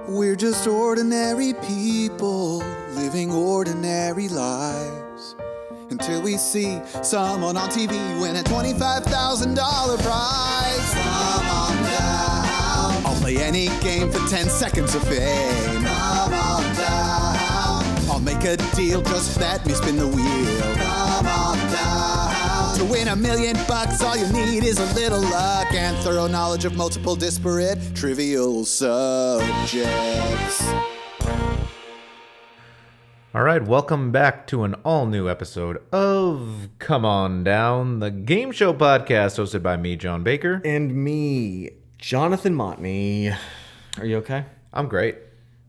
We're just ordinary people living ordinary lives until we see someone on TV win a $25,000 prize. Come on down. I'll play any game for 10 seconds of fame. Come on down. I'll make a deal, just let me spin the wheel. Come on down. To win $1 million, all you need is a little luck and thorough knowledge of multiple disparate trivial subjects. All right, welcome back to an all-new episode of Come On Down, the game show podcast hosted by me, John Baker. And me, Jonathan Montney. Are you okay? I'm great.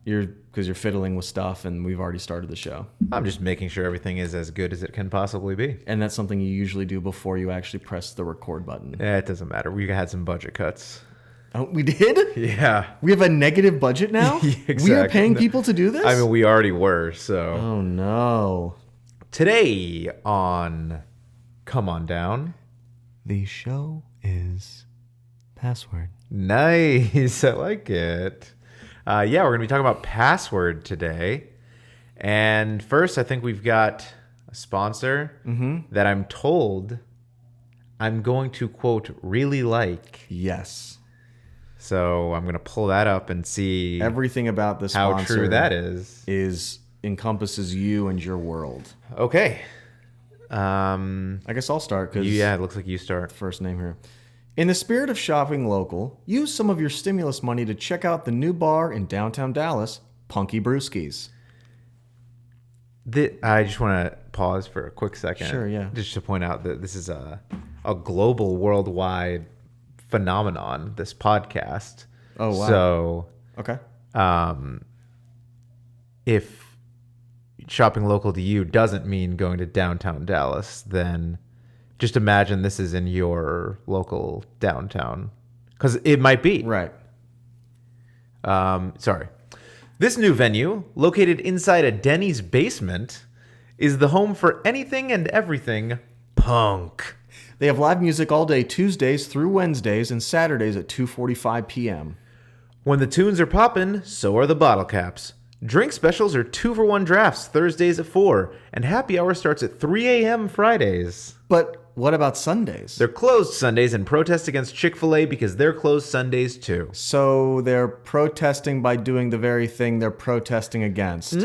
Because you're fiddling with stuff and we've already started the show. I'm just making sure everything is as good as it can possibly be. And that's something you usually do before you actually press the record button. It doesn't matter. We had some budget cuts. Oh, we did? Yeah. We have a negative budget now? Yeah, exactly. We are paying people to do this? I mean, we already were, so. Oh, no. Today on Come On Down. The show is password. Nice. I like it. We're going to be talking about password today. And first, I think we've got a sponsor that I'm told I'm going to, quote, really like. Yes. So I'm going to pull that up and see everything about this how sponsor true that is. Encompasses you and your world. Okay. I guess I'll start because it looks like you start. First name here. In the spirit of shopping local, use some of your stimulus money to check out the new bar in downtown Dallas, Punky Brewski's. I just want to pause for a quick second. Sure, yeah. Just to point out that this is a global, worldwide phenomenon, this podcast. Oh, wow. So, okay. If shopping local to you doesn't mean going to downtown Dallas, then just imagine this is in your local downtown, because it might be. Right. Sorry. This new venue, located inside a Denny's basement, is the home for anything and everything punk. They have live music all day Tuesdays through Wednesdays and Saturdays at 2:45 p.m. When the tunes are poppin', so are the bottle caps. Drink specials are 2-for-1 drafts Thursdays at 4, and happy hour starts at 3 a.m. Fridays. But what about Sundays? They're closed Sundays and protest against Chick-fil-A because they're closed Sundays too. So they're protesting by doing the very thing they're protesting against.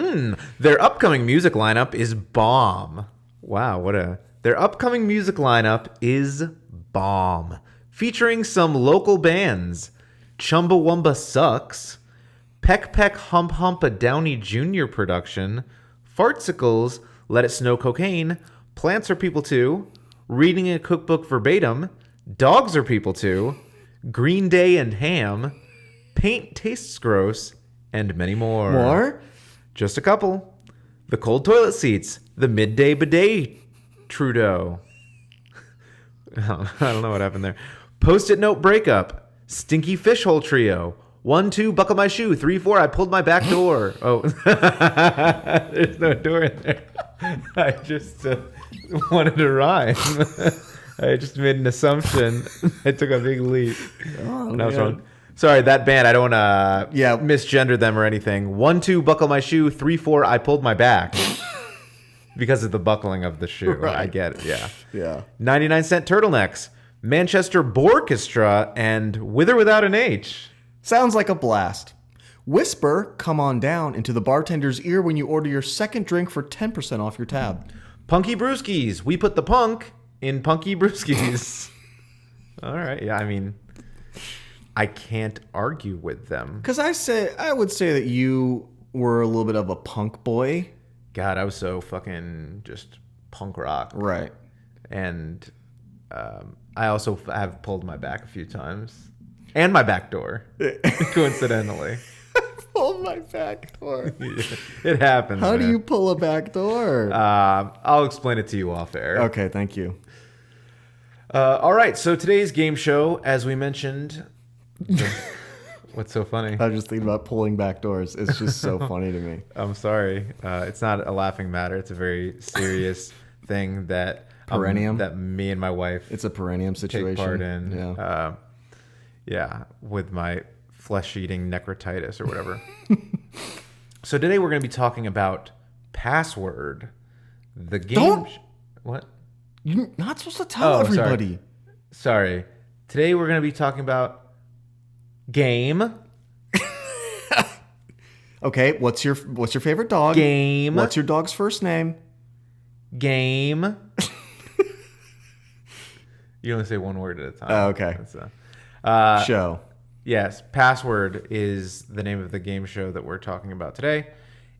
Their upcoming music lineup is bomb. Wow, their upcoming music lineup is bomb. Featuring some local bands. Chumbawamba Sucks, Peck Peck Hump Hump a Downey Jr. production, Fartsicles, Let It Snow Cocaine, Plants Are People Too, Reading a Cookbook Verbatim, Dogs Are People Too, Green Day and Ham, Paint Tastes Gross, and many more. More? Just a couple. The Cold Toilet Seats, The Midday Bidet Trudeau. I don't know what happened there. Post-it Note Breakup, Stinky Fish Hole Trio, 1, 2, buckle my shoe, 3, 4, I pulled my back door. Oh, there's no door in there. I just wanted to rhime. I just made an assumption. I took a big leap. Oh, and I was wrong. Sorry, that band, I don't want to misgender them or anything. 1, 2, buckle my shoe, 3, 4, I pulled my back. Because of the buckling of the shoe. Right. I get it, yeah. Yeah. 99-cent turtlenecks, Manchester Borchestra, and With or Without an H. Sounds like a blast. Whisper Come On Down into the bartender's ear when you order your second drink for 10% off your tab. Punky Brewskis. We put the punk in Punky Brewskis. All right. Yeah, I mean, I can't argue with them. Because I would say that you were a little bit of a punk boy. God, I was so fucking just punk rock. Right. And I also have pulled my back a few times. And my back door, coincidentally. Pull my back door. It happens. How do you pull a back door? I'll explain it to you off air. Okay, thank you. All right, so today's game show, as we mentioned... What's so funny? I was just thinking about pulling back doors. It's just so funny to me. I'm sorry. It's not a laughing matter. It's a very serious thing that... Perennium? That me and my wife... It's a perennium situation. Take part in. Yeah. Yeah, with my flesh-eating necrotitis or whatever. So today we're going to be talking about Password, the game. Don't- What? You're not supposed to tell everybody. Sorry. Today we're going to be talking about Game. Okay, what's your favorite dog? Game. What's your dog's first name? Game. You only say one word at a time. Oh, okay. That's Show. Yes, Password is the name of the game show that we're talking about today.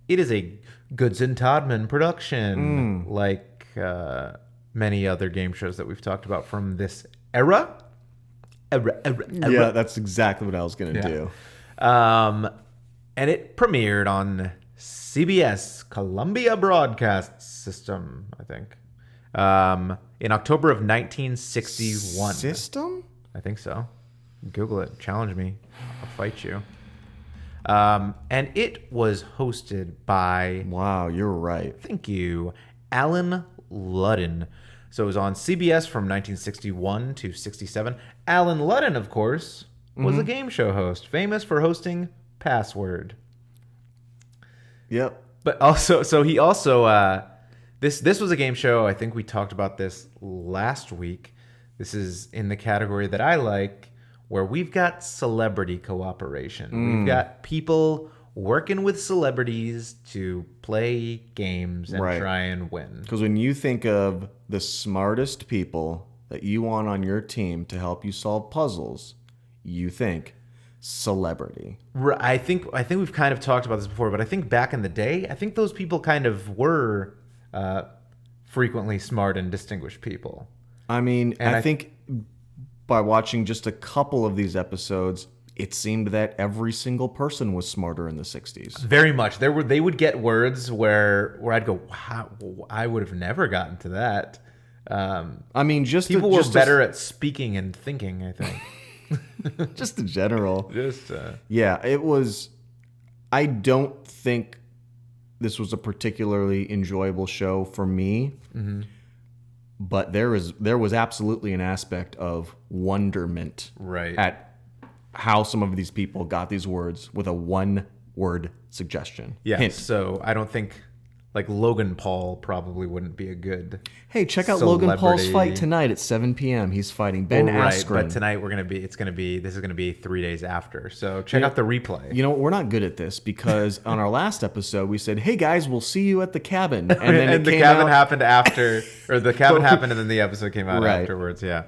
It is a Goodson Todman production, like many other game shows that we've talked about from this era. Yeah, that's exactly what I was going to do. And it premiered on CBS, Columbia Broadcast System, I think, in October of 1961. System? I think so. Google it. Challenge me. I'll fight you. And it was hosted by... Wow, you're right. Thank you. Alan Ludden. So it was on CBS from 1961 to 67. Alan Ludden, of course, was a game show host, famous for hosting Password. Yep. But also, so he also, this was a game show. I think we talked about this last week. This is in the category that I like, where we've got celebrity cooperation. We've got people working with celebrities to play games and try and win. Because when you think of the smartest people that you want on your team to help you solve puzzles, you think celebrity. I think we've kind of talked about this before, but I think back in the day, I think those people kind of were frequently smart and distinguished people. I mean, I think by watching just a couple of these episodes, it seemed that every single person was smarter in the 60s. Very much. They would get words where I'd go, wow, I would have never gotten to that. I mean, people were better at speaking and thinking, I think. just in general. Yeah, it was. I don't think this was a particularly enjoyable show for me. But there was absolutely an aspect of wonderment at how some of these people got these words with a one-word suggestion. Yeah, Hint. So I don't think, like, Logan Paul probably wouldn't be a good Hey, check out Logan Paul's fight tonight at 7 p.m. He's fighting Ben Askren. But tonight this is gonna be 3 days after. So check out the replay. You know, we're not good at this because on our last episode we said, "Hey guys, we'll see you at the cabin," and then the cabin happened after, or the cabin happened and then the episode came out afterwards. Yeah,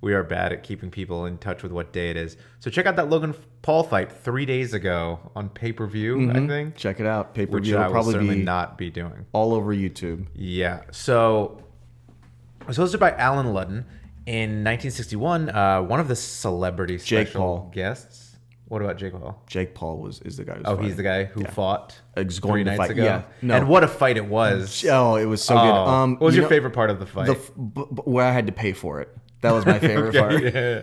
we are bad at keeping people in touch with what day it is. So check out that Logan Paul fight 3 days ago on pay-per-view. I think check it out. Pay-per-view which I will certainly not be doing all over YouTube. Yeah. So it was hosted by Alan Ludden in 1961. One of the celebrity special guests. What about Jake Paul? Jake Paul is the guy. He's the guy who fought going 3 to nights fight. ago. Yeah, no. And what a fight it was! Oh, it was so good. What was your favorite part of the fight? Where I had to pay for it. That was my favorite part. Yeah.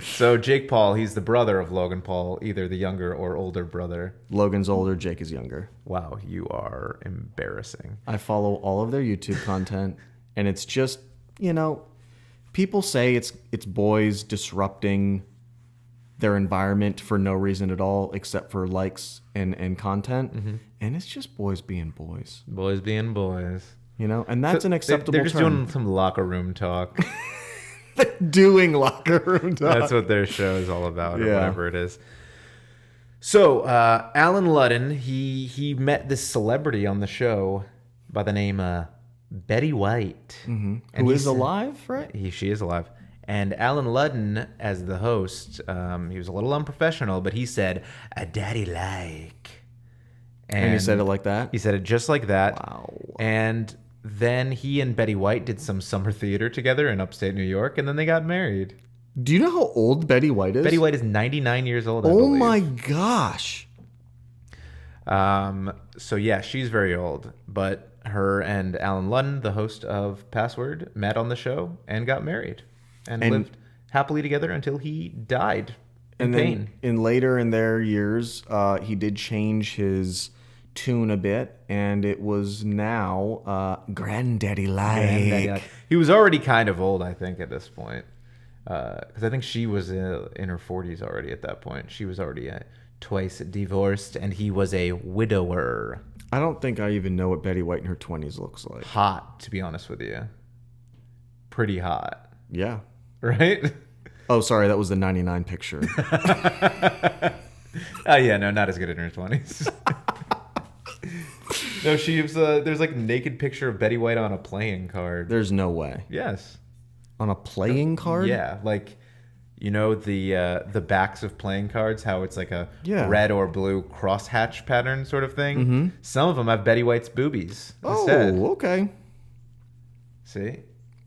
So Jake Paul, he's the brother of Logan Paul, either the younger or older brother. Logan's older, Jake is younger. Wow, you are embarrassing. I follow all of their YouTube content, and it's just, people say it's boys disrupting their environment for no reason at all except for likes and content, and it's just boys being boys. Boys being boys. And that's an acceptable They're just term. doing some locker room talk. Doing locker room talk. That's what their show is all about, or whatever it is. So Alan Ludden, he met this celebrity on the show by the name Betty White, and who is alive, right? She is alive. And Alan Ludden, as the host, he was a little unprofessional, but he said, "A daddy like," and he said it like that. He said it just like that. Wow. And then he and Betty White did some summer theater together in upstate New York, and then they got married. Do you know how old Betty White is? Betty White is 99 years old, I believe. believe. My gosh. So yeah, she's very old. But her and Alan Ludden, the host of Password, met on the show and got married and lived happily together until he died in pain. Then later in their years, he did change his tune a bit, and it was now Granddaddy like. He was already kind of old, I think, at this point. because I think she was in her 40s already at that point. She was already twice divorced, and he was a widower. I don't think I even know what Betty White in her 20s looks like. Hot, to be honest with you. Pretty hot. Yeah. Right? Oh, sorry, that was the 99 picture. Oh, yeah, no, not as good in her 20s. No, there's like a naked picture of Betty White on a playing card. There's no way. Yes. On a playing card? Yeah, like, you know, the backs of playing cards, how it's like a red or blue crosshatch pattern sort of thing. Mm-hmm. Some of them have Betty White's boobies instead. Oh, okay. See?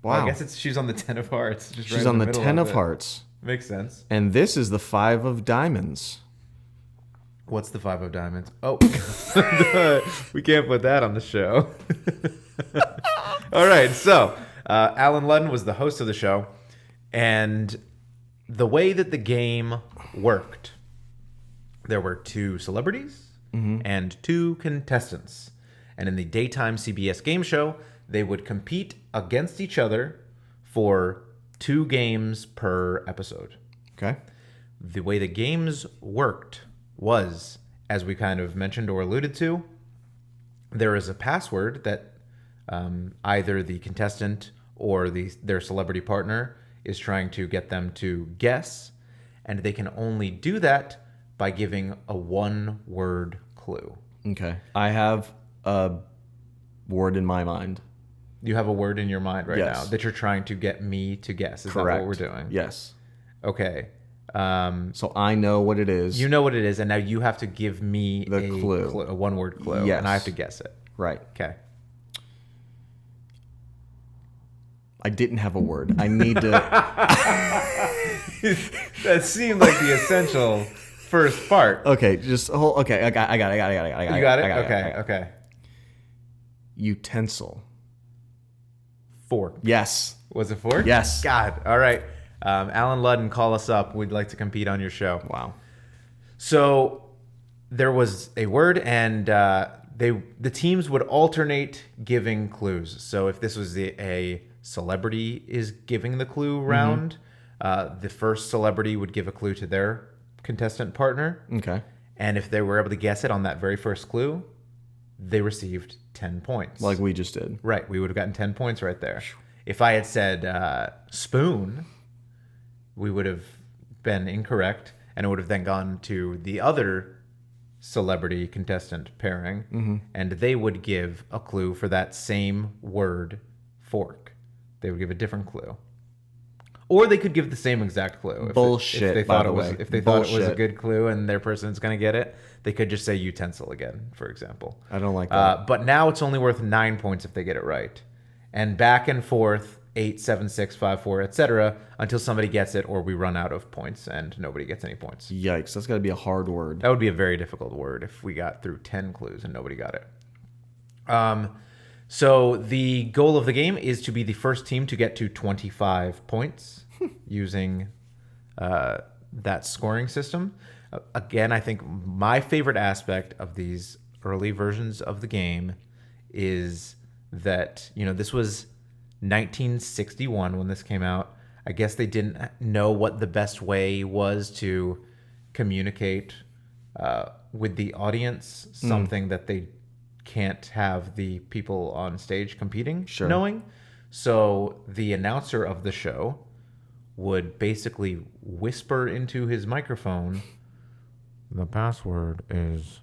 Wow. Well, I guess she's on the 10 of hearts. Just She's on the 10 of hearts. Makes sense. And this is the 5 of diamonds. What's the 5 of diamonds? Oh, we can't put that on the show. All right, so Alan Ludden was the host of the show, and the way that the game worked, there were 2 celebrities and 2 contestants. And in the daytime CBS game show, they would compete against each other for 2 games per episode. Okay. The way the games worked was, as we kind of mentioned or alluded to, there is a password that either the contestant or their celebrity partner is trying to get them to guess, and they can only do that by giving a 1-word clue. Okay. I have a word in my mind. You have a word in your mind right Yes. now that you're trying to get me to guess. Is Correct. that what we're doing? Yes. Okay. So I know what it is. You know what it is, and now you have to give me The clue. A 1-word clue, Yes. and I have to guess it. Right. Okay. I didn't have a word. I need to... That seemed like the essential first part. Okay, just hold... Okay, I got it. You got it? Okay. Utensil. Fork. Yes. Was it fork? Yes. God. All right. Alan Ludden, call us up. We'd like to compete on your show. Wow. So there was a word, and the teams would alternate giving clues. So if this was a celebrity is giving the clue round, the first celebrity would give a clue to their contestant partner. Okay. And if they were able to guess it on that very first clue, they received 10 points. Like we just did. Right. We would have gotten 10 points right there. If I had said spoon, we would have been incorrect, and it would have then gone to the other celebrity contestant pairing, and they would give a clue for that same word, fork. They would give a different clue. Or they could give the same exact clue. Bullshit, if they thought it was a Bullshit. good clue and their person's going to get it, they could just say utensil again, for example. I don't like that. But now it's only worth 9 points if they get it right. And back and forth, 8, 7, 6, 5, 4, etc., until somebody gets it or we run out of points and nobody gets any points. Yikes, that's got to be a hard word. That would be a very difficult word if we got through 10 clues and nobody got it. So the goal of the game is to be the first team to get to 25 points using that scoring system. Again, I think my favorite aspect of these early versions of the game is that, this was 1961 when this came out. I guess they didn't know what the best way was to communicate with the audience, something that they can't have the people on stage competing knowing. So the announcer of the show would basically whisper into his microphone, the password is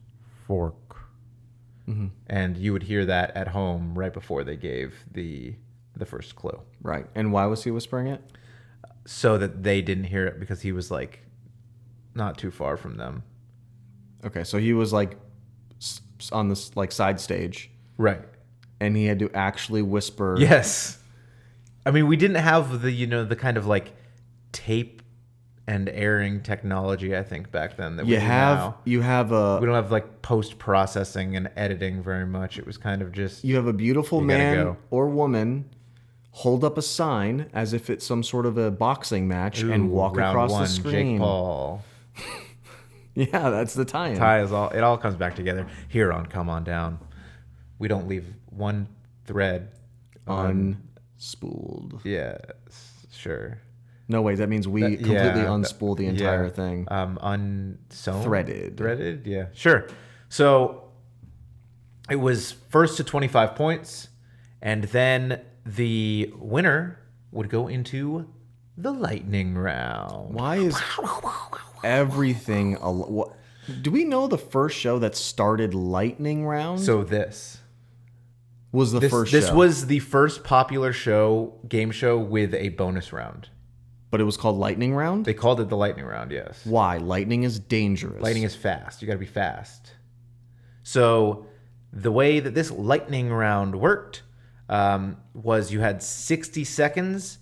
fork. And you would hear that at home right before they gave the first clue. Right. And why was he whispering it? So that they didn't hear it, because he was like not too far from them. Okay, so he was like on this like side stage, Right. and he had to actually whisper. Yes. I mean, we didn't have the the kind of like tape and airing technology, I think, back then that we do now. You have We a don't have like post processing and editing very much. It was kind of just you have a beautiful You gotta man go. or woman hold up a sign as if it's some sort of a boxing match and walk round across one, the screen. Jake Paul. Yeah, that's the tie-in. It all comes back together here on Come On Down. We don't leave one thread Unspooled. Yeah, sure. No, wait, that means we completely unspool the entire yeah. thing. Unsewn? Threaded. Threaded, yeah. Sure. So it was first to 25 points, and then the winner would go into the lightning round. Why is everything... What, do we know the first show that started lightning round? So this was the first This show. was the first popular game show with a bonus round. But it was called lightning round? They called it the lightning round, yes. Why? Lightning is dangerous. Lightning is fast. You got to be fast. So the way that this lightning round worked was you had 60 seconds,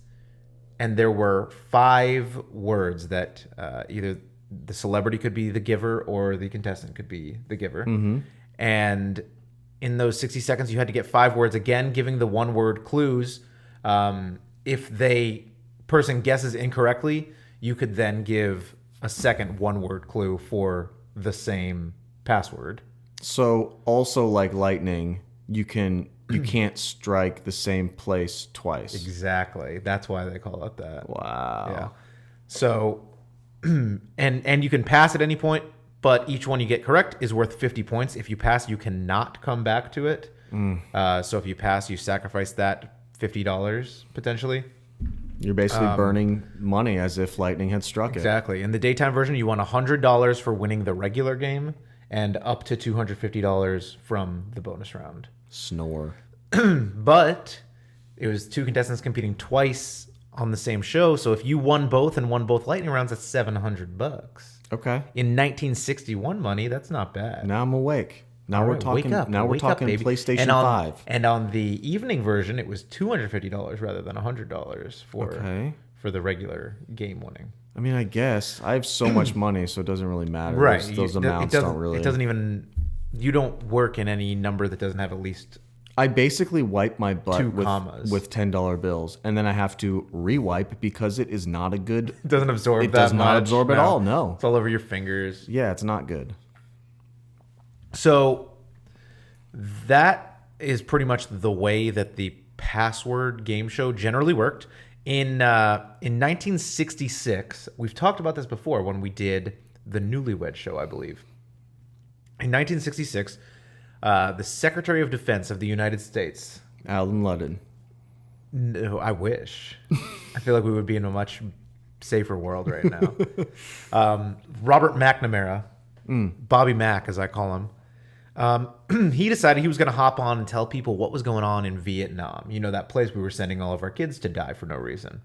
and there were 5 words that either the celebrity could be the giver or the contestant could be the giver. Mm-hmm. And in those 60 seconds, you had to get 5 words, again, giving the one-word clues. If the person guesses incorrectly, you could then give a second one-word clue for the same password. So also like lightning, you can't strike the same place twice. Exactly. That's why they call it that. Wow. Yeah. So, and you can pass at any point, but each one you get correct is worth 50 points. If you pass, you cannot come back to it. So if you pass, you sacrifice that $50 potentially. You're basically burning money as if lightning had struck it. Exactly. In the daytime version, you won $100 for winning the regular game and up to $250 from the bonus round. Snore. But it was 2 contestants competing twice on the same show. So if you won both and won both lightning rounds, that's $700. Okay. In 1961 money, that's not bad. Now I'm awake. Now All we're right, talking. wake up, now we're wake up, talking baby. PlayStation 5. And on the evening version, it was $250 rather than $100 for the regular game winning. I mean, I guess I have so much money, so it doesn't really matter. Right. Those amounts don't really. It doesn't even. You don't work in any number that doesn't have at least. I basically wipe my butt 2 commas. with $10 bills, and then I have to re-wipe because it is not a good. It doesn't absorb. It that does not much. absorb at all. No. It's all over your fingers. Yeah, it's not good. So that is pretty much the way that the password game show generally worked. In 1966, we've talked about this before when we did the Newlywed Show, I believe. In 1966, the Secretary of Defense of the United States. Alan Ludden. No, I wish. I feel like we would be in a much safer world right now. Robert McNamara, Bobby Mac, as I call him. He decided he was going to hop on and tell people what was going on in Vietnam. You know, that place we were sending all of our kids to die for no reason.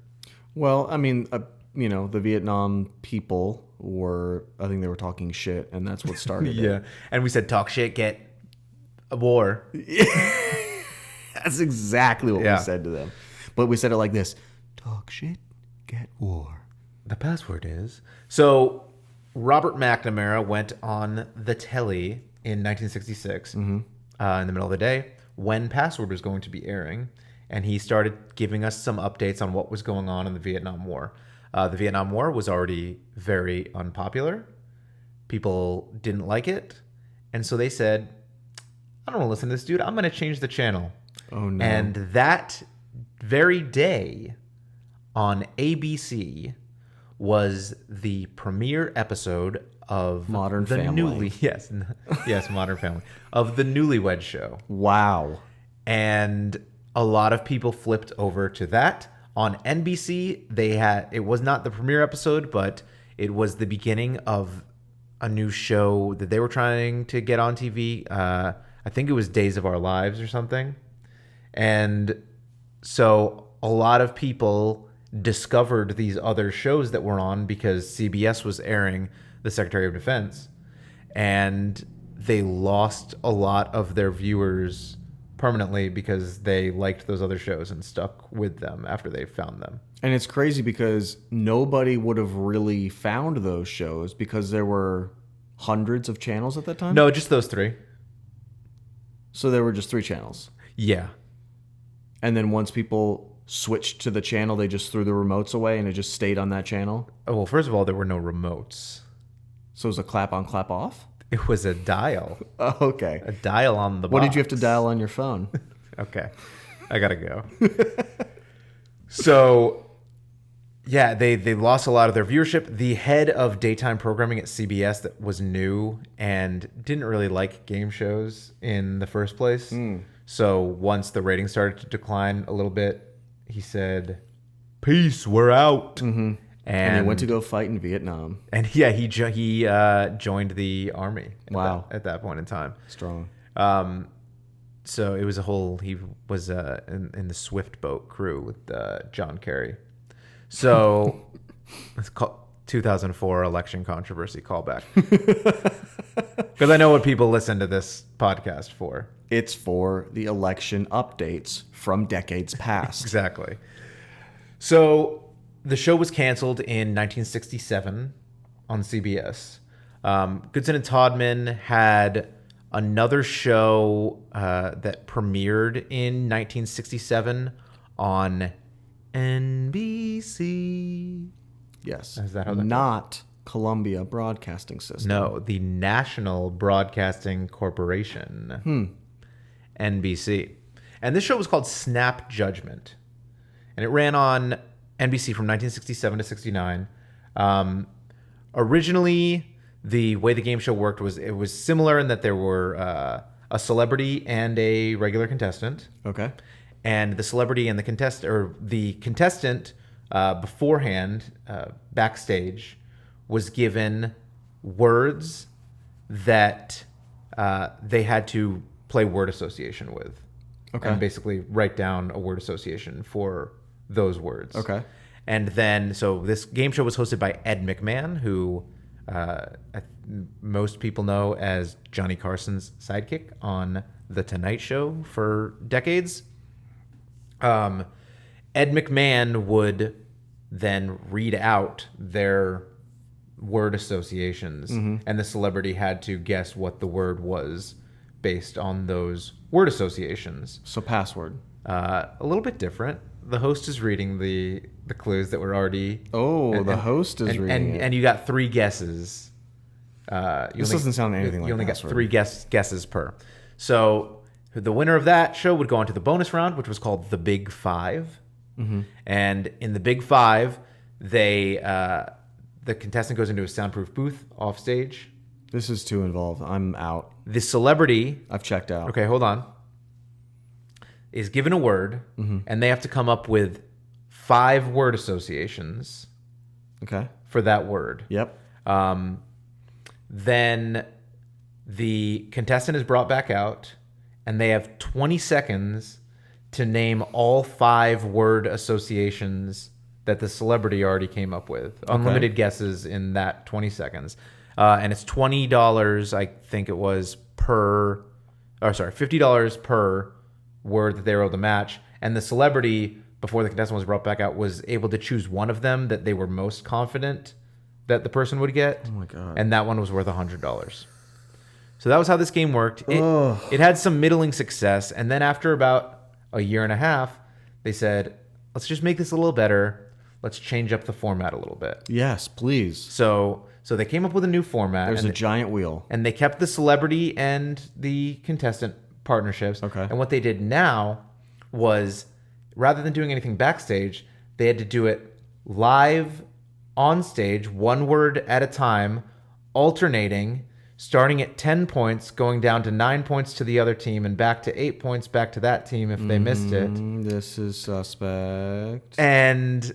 Well, I mean, the Vietnam people I think they were talking shit, and that's what started it. Yeah. And we said, talk shit, get a war. That's exactly what Yeah. we said to them. But we said it like this: talk shit, get war. The password is. So Robert McNamara went on the telly in 1966 in the middle of the day when Password was going to be airing, and he started giving us some updates on what was going on in the Vietnam War. The Vietnam War was already very unpopular. People didn't like it, and so they said, I don't want to listen to this dude. I'm going to change the channel. Oh, no. And that very day on ABC was the premiere episode of Modern the Family. yes, Modern Family, of the Newlywed Show. Wow. And a lot of people flipped over to that. On NBC, it was not the premiere episode, but it was the beginning of a new show that they were trying to get on TV. I think it was Days of Our Lives or something. And so a lot of people discovered these other shows that were on because CBS was airing the Secretary of Defense, and they lost a lot of their viewers permanently because they liked those other shows and stuck with them after they found them. And it's crazy because nobody would have really found those shows because there were hundreds of channels at that time. No, just those 3. So there were just 3 channels. Yeah. And then once people switched to the channel, they just threw the remotes away and it just stayed on that channel. Oh, well, first of all, there were no remotes. So it was a clap on, clap off? It was a dial. Oh, okay. A dial on the box. What did you have to dial on your phone? Okay. I gotta go. So Yeah, they lost a lot of their viewership. The head of daytime programming at CBS that was new and didn't really like game shows in the first place. So once the ratings started to decline a little bit, he said, "Peace, we're out." Mm-hmm. And he went to go fight in Vietnam. And yeah, he joined the army. At that point in time. Strong. So it was he was in the Swift boat crew with John Kerry. So it's called 2004 election controversy callback. Because I know what people listen to this podcast for. It's for the election updates from decades past. Exactly. So the show was canceled in 1967 on CBS. Goodson and Todman had another show that premiered in 1967 on NBC. Yes. Is that how that Not Columbia Broadcasting System. No, the National Broadcasting Corporation. NBC. And this show was called Snap Judgment. And it ran on NBC from 1967 to 69. Originally, the way the game show worked was it was similar in that there were a celebrity and a regular contestant. Okay. And the celebrity and the contestant beforehand, backstage, was given words that they had to play word association with. Okay. And basically write down a word association for those words. Okay. And then, so this game show was hosted by Ed McMahon, who most people know as Johnny Carson's sidekick on The Tonight Show for decades. Ed McMahon would then read out their word associations, and the celebrity had to guess what the word was based on those word associations. So password. A little bit different. The host is reading the clues that were already... the host is reading it. And you got 3 guesses. This doesn't sound anything like You only got password. 3 guesses per. So the winner of that show would go on to the bonus round, which was called the Big Five. Mm-hmm. And in the Big Five, the contestant goes into a soundproof booth off stage. This is too involved. I'm out. The celebrity... I've checked out. Okay, hold on. Is given a word, and they have to come up with 5 word associations Okay. for that word. Yep. Then the contestant is brought back out, and they have 20 seconds to name all 5 word associations that the celebrity already came up with. Unlimited guesses in that 20 seconds. And it's $20, I think it was, $50 per word that they were able to match. And the celebrity, before the contestant was brought back out, was able to choose one of them that they were most confident that the person would get. Oh my God. And that one was worth $100. So that was how this game worked. It had some middling success. And then after about a year and a half, they said, let's just make this a little better. Let's change up the format a little bit. Yes, please. So they came up with a new format. There's a giant wheel. And they kept the celebrity and the contestant partnerships. Okay. And what they did now was, rather than doing anything backstage, they had to do it live on stage, 1 word at a time, alternating, starting at 10 points, going down to 9 points to the other team, and back to 8 points back to that team if they missed it. This is suspect. And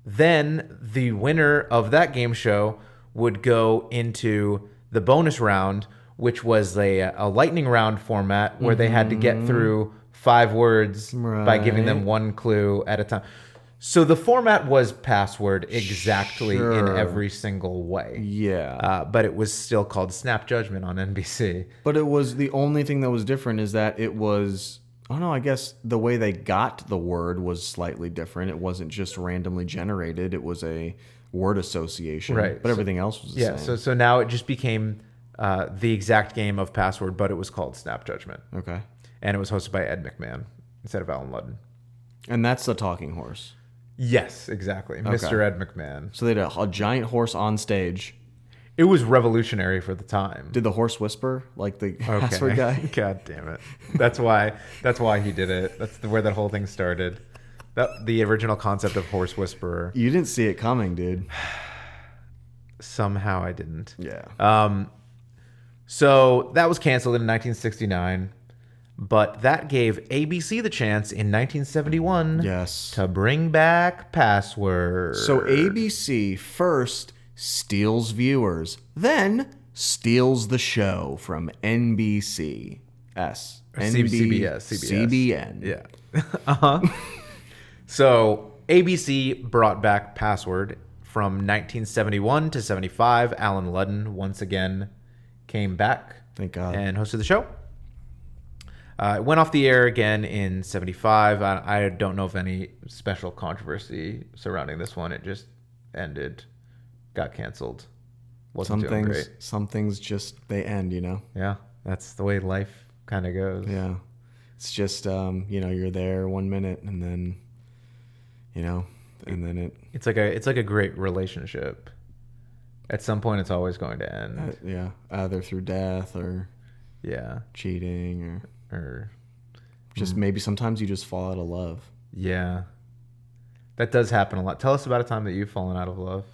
then the winner of that game show would go into the bonus round, which was a lightning round format where they had to get through 5 words by giving them 1 clue at a time. So the format was password exactly in every single way. Yeah. But it was still called Snap Judgment on NBC. But it was the only thing that was different is that it was, I don't know, I guess the way they got the word was slightly different. It wasn't just randomly generated. It was a word association. Right. But everything else was the same. So now it just became the exact game of password, but it was called Snap Judgment. Okay. And it was hosted by Ed McMahon instead of Alan Ludden. And that's the talking horse. Yes, exactly. Mr. Ed McMahon. So they had a giant horse on stage. It was revolutionary for the time. Did the horse whisper like the password guy? God damn it. That's why he did it. That's where that whole thing started. The original concept of Horse Whisperer. You didn't see it coming, dude. Somehow I didn't. Yeah. So that was canceled in 1969, but that gave ABC the chance in 1971 Yes. to bring back Password. So ABC first steals viewers, then steals the show from NBC. CBS. CBN. Yeah. So ABC brought back Password from 1971 to 75. Alan Ludden once again came back. Thank God. And hosted the show. It went off the air again in 75. I don't know of any special controversy surrounding this one. It just ended, got canceled. Wasn't doing great. Some things just, they end, you know? Yeah, that's the way life kind of goes. Yeah. It's just, you're there 1 minute and then, and then It's like a great relationship. At some point, it's always going to end. either through death or cheating or just maybe sometimes you just fall out of love. Yeah, that does happen a lot. Tell us about a time that you've fallen out of love.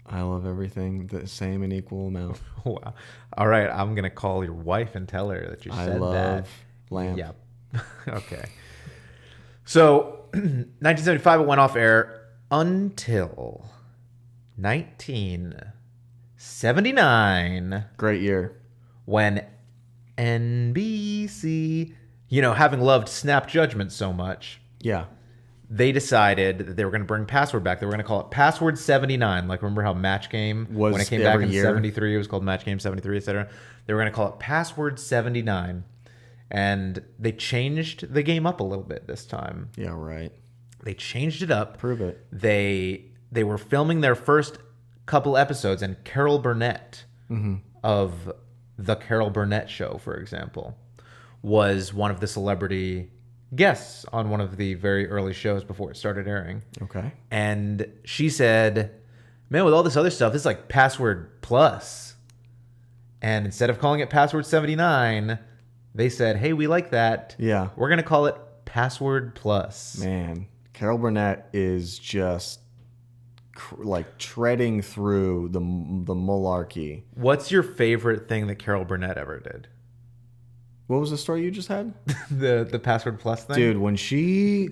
I love everything the same and equal amount. Wow. All right, I'm gonna call your wife and tell her that you said that. I love lamp. Yep. Okay. So, 1975, it went off air until 1979. Great year. When NBC, having loved Snap Judgment so much, Yeah. they decided that they were going to bring Password back. They were going to call it Password 79. Like, remember how Match Game, Was when it came back every in year? 73, it was called Match Game 73, etc. They were going to call it Password 79. And they changed the game up a little bit this time. Yeah, right. They changed it up. Prove it. They were filming their first couple episodes, and Carol Burnett of The Carol Burnett Show, for example, was one of the celebrity guests on one of the very early shows before it started airing. Okay. And she said, man, with all this other stuff, this is like Password Plus. And instead of calling it Password 79, they said, hey, we like that. Yeah. We're going to call it Password Plus. Man, Carol Burnett is just treading through the malarkey. What's your favorite thing that Carol Burnett ever did? What was the story you just had? the Password Plus thing? Dude, when she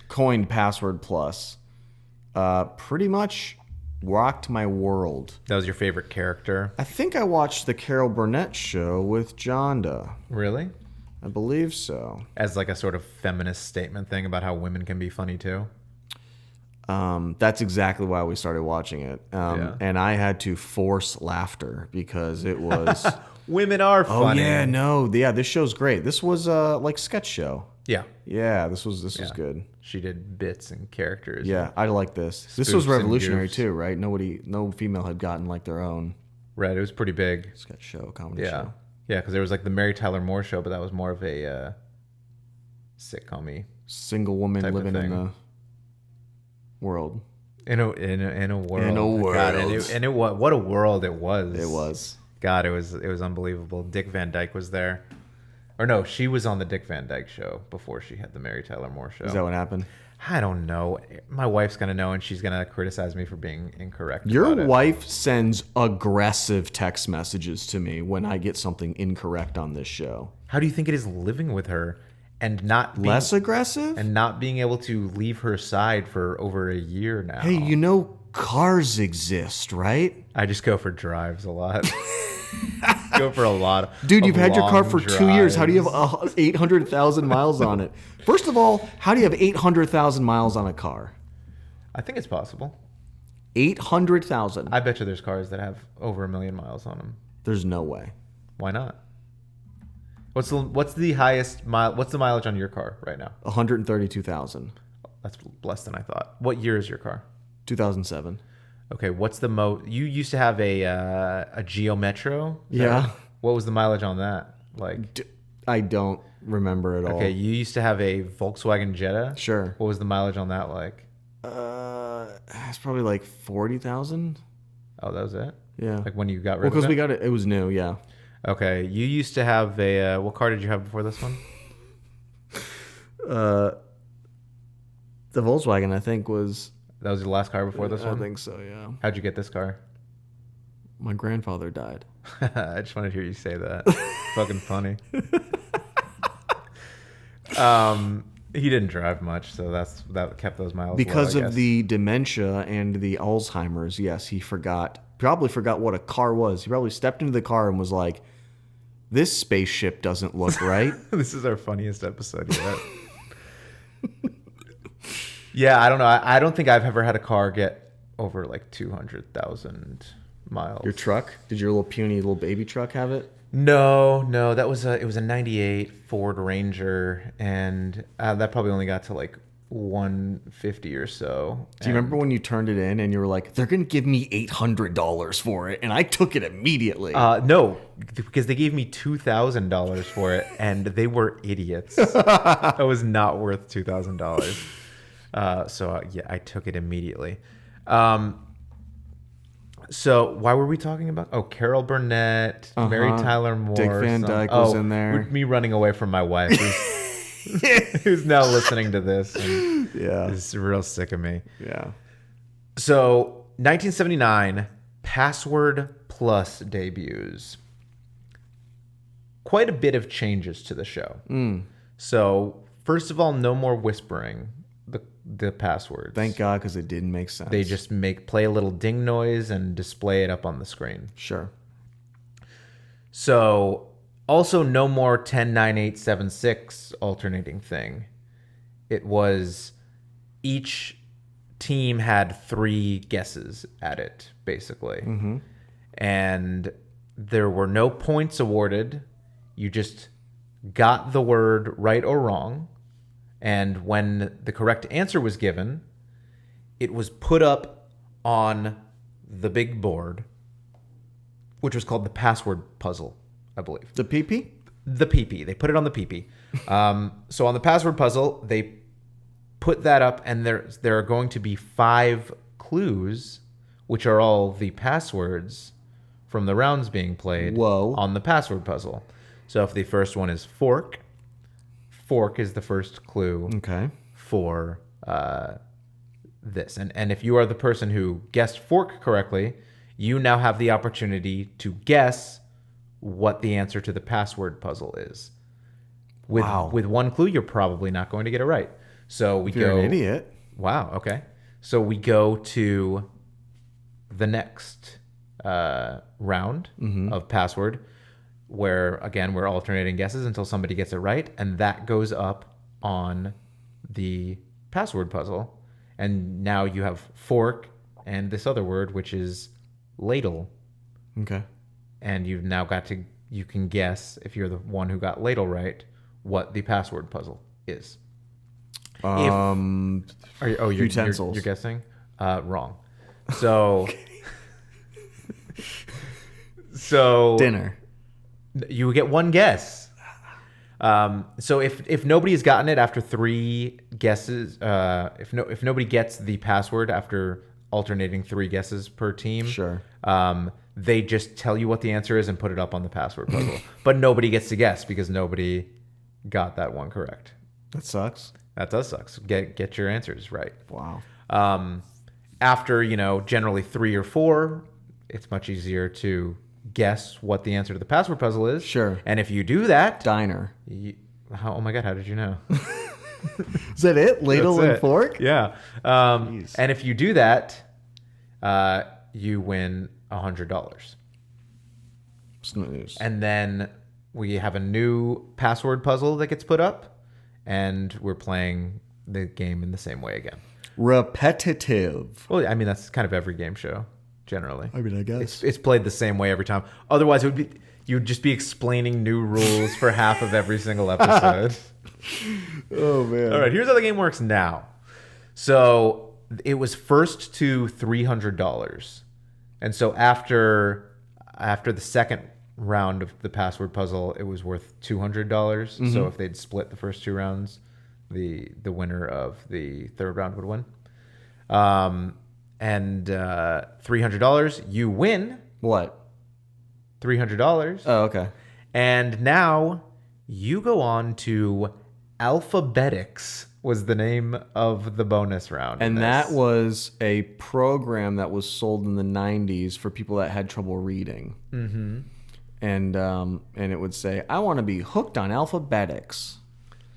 coined Password Plus, pretty much rocked my world. That was your favorite character? I think I watched the Carol Burnett show with Jonda. Really? I believe so. As like a sort of feminist statement thing about how women can be funny too? That's exactly why we started watching it. And I had to force laughter because it was... Women are funny. Oh, yeah, no. Yeah, this show's great. This was like sketch show. Yeah. Yeah, this was good. She did bits and characters. Yeah, I like this. This was Spoofs and revolutionary goofs. too, right? No female had gotten like their own Right. It was pretty big. sketch show, comedy Yeah. show. Yeah, because there was like the Mary Tyler Moore Show, but that was more of a sitcom-y. Single woman Type of living in thing. the world. In a world. In a God, world. what a world it was. It was. God, it was unbelievable. Dick Van Dyke was there. Or no, she was on the Dick Van Dyke Show before she had the Mary Tyler Moore Show. Is that what happened? I don't know. My wife's going to know, and she's going to criticize me for being incorrect Your about it. wife sends aggressive text messages to me when I get something incorrect on this show. How do you think it is living with her and not being, Less aggressive? and not being able to leave her side for over a year now? Hey, cars exist, right? I just go for drives a lot. Go for a lot. Dude, of you've had your car long for 2 years. How do you drives. have 800,000 miles on it? First of all, how do you have 800,000 miles on a car? I think it's possible. 800,000. I bet you there's cars that have over 1 million miles on them. There's no way. Why not? What's the highest mile? What's the mileage on your car right now? 132,000. That's less than I thought. What year is your car? 2007. Okay, what's the You used to have a Geo Metro? Is that Yeah. right? What was the mileage on that? Like, I don't remember at all. okay, you used to have a Volkswagen Jetta. Sure. What was the mileage on that like? It's probably like 40,000. Oh, that was it. Yeah. Like when you got Well, rid because of we it. got it. It was new. Yeah. Okay, you used to have a. What car did you have before this one? The The Volkswagen, I think, was... That was your last car before this one? I think so, yeah. How'd you get this car? My grandfather died. I just wanted to hear you say that. Fucking funny. He didn't drive much, so that kept those miles Because low, I of guess. the dementia and the Alzheimer's, yes, he probably forgot what a car was. He probably stepped into the car and was like, this spaceship doesn't look right. This is our funniest episode yet. Yeah, I don't know. I don't think I've ever had a car get over like 200,000 miles. Your truck? Did your little puny little baby truck have it? No, that was it was a 98 Ford Ranger, and that probably only got to like 150 or so. Do you remember when you turned it in and you were like, they're going to give me $800 for it? And I took it immediately. No, because they gave me $2,000 for it, and they were idiots. That was not worth $2,000. So yeah, I took it immediately. So why were we talking about? Oh, Carol Burnett, Mary Tyler Moore. Dick Van Dyke was in there. Me running away from my wife, who's now listening to this and is real sick of me. Yeah. So 1979, Password Plus debuts. Quite a bit of changes to the show. So first of all, no more whispering the passwords. Thank God, because it didn't make sense. They just play a little ding noise and display it up on the screen. Sure. So also no more 10, 9, 8, 7, 6 alternating thing. It was each team had 3 guesses at it, basically. And there were no points awarded. You just got the word right or wrong. And when the correct answer was given, it was put up on the big board, which was called the password puzzle, I believe. The PP? The PP. They put it on the PP. So on the password puzzle, they put that up, and there are going to be 5 clues, which are all the passwords from the rounds being played on the password puzzle. So if the first one is fork is the first clue for this. And if you are the person who guessed fork correctly, you now have the opportunity to guess what the answer to the password puzzle is. With one clue, you're probably not going to get it right. So You're an idiot. Wow, okay. So we go to the next round of password, where, again, we're alternating guesses until somebody gets it right, and that goes up on the password puzzle. And now you have fork and this other word, which is ladle. Okay. And you've now you can guess, if you're the one who got ladle right, what the password puzzle is. Utensils. You're guessing? Wrong. So, dinner. You get one guess. So if nobody has gotten it after 3 guesses, if nobody gets the password after alternating 3 guesses per team, sure. They just tell you what the answer is and put it up on the password puzzle. But nobody gets to guess because nobody got that one correct. That sucks. That does suck. So get your answers right. Wow. After, generally 3 or 4, it's much easier to guess what the answer to the password puzzle is. Sure. And if you do that... Diner. Oh my God, how did you know? Is that it? Ladle That's and it. fork? Yeah. And if you do that, you win $100. Snooze. And then we have a new password puzzle that gets put up, and we're playing the game in the same way again. Repetitive. Well, I mean, that's kind of every game show, generally. I mean, I guess. It's played the same way every time. Otherwise, you'd just be explaining new rules for half of every single episode. Oh, man. All right, here's how the game works now. So it was first to $300. And so after the second round of the password puzzle, it was worth $200. So if they'd split the first 2 rounds, the winner of the third round would win. And $300, you win. What? $300. Oh, okay. And now you go on to Alphabetics, was the name of the bonus round. And that was a program that was sold in the 90s for people that had trouble reading. Mm-hmm. And it would say, I want to be hooked on alphabetics.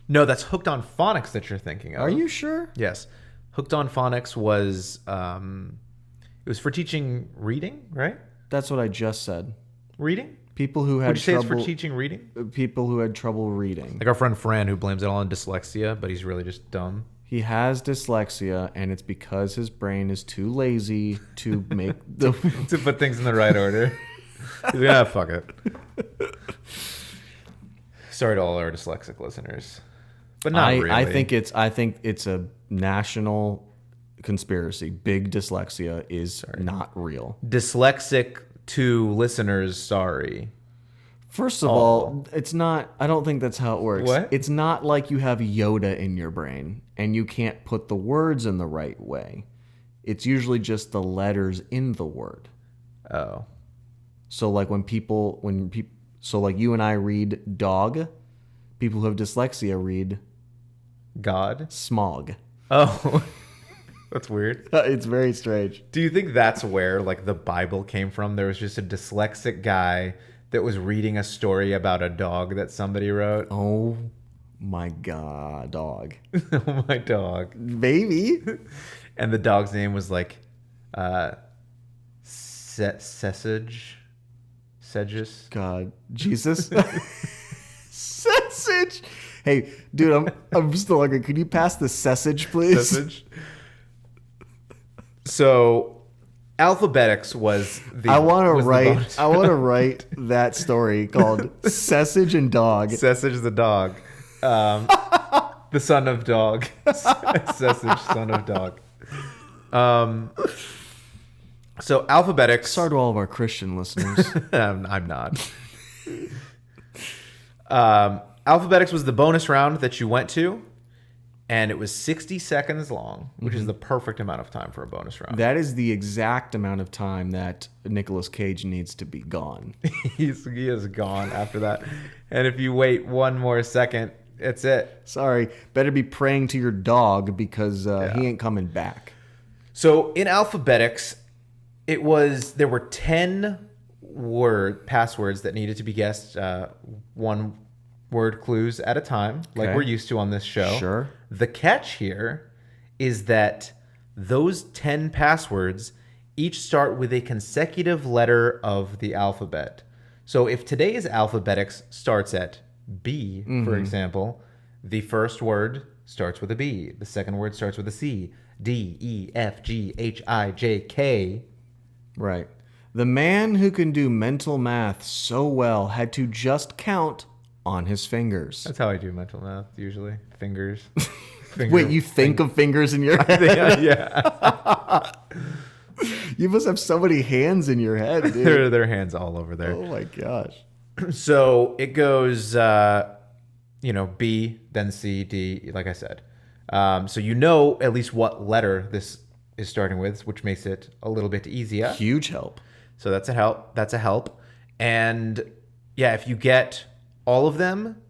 No, that's Hooked on Phonics that you're thinking of. Are you sure? Yes. Hooked on Phonics was it was for teaching reading, right? That's what I just said. Reading? People who had Would you say trouble, it's for teaching reading? People who had trouble reading. Like our friend Fran, who blames it all on dyslexia, but he's really just dumb. He has dyslexia, and it's because his brain is too lazy to make the To put things in the right order. Yeah, fuck it. Sorry to all our dyslexic listeners, but not really. I think it's a national conspiracy. Big dyslexia is not real. Dyslexic to listeners, sorry. First of all, it's not. I don't think that's how it works. What? It's not like you have Yoda in your brain and you can't put the words in the right way. It's usually just the letters in the word. Oh. So like so like you and I read dog, people who have dyslexia read God? smog. Oh. That's weird. It's very strange. Do you think that's where like the Bible came from? There was just a dyslexic guy that was reading a story about a dog that somebody wrote. Oh my God, dog. Oh, my dog. Baby. And the dog's name was like Sedgis. God, Jesus. Sausage. Hey, dude, I'm still hungry. Could you pass the sausage, please? Sausage. So, Alphabetics was the. I want to bonus. write that story called Sausage and Dog. Sausage the dog, the son of dog. Sausage, son of dog. So Alphabetics. Sorry to all of our Christian listeners. I'm not. Alphabetics was the bonus round that you went to, and it was 60 seconds long, which is the perfect amount of time for a bonus round. That is the exact amount of time that Nicolas Cage needs to be gone. He is gone after that. And if you wait one more second, it's it. Sorry. Better be praying to your dog because he ain't coming back. So in Alphabetics, there were 10 passwords that needed to be guessed, one word clues at a time, like Okay. we're used to on this show. Sure. The catch here is that those 10 passwords each start with a consecutive letter of the alphabet. So if today's Alphabetics starts at B, for example, the first word starts with a B. The second word starts with a C. D, E, F, G, H, I, J, K. Right. The man who can do mental math so well had to just count on his fingers. That's how I do mental math, usually. Fingers. Wait, you think of fingers in your head? Yeah. You must have so many hands in your head, dude. There are hands all over there. Oh my gosh. So it goes, B, then C, D, like I said. So you know at least what letter this is starting with, which makes it a little bit easier. Huge help. So that's a help. And yeah, if you get all of them,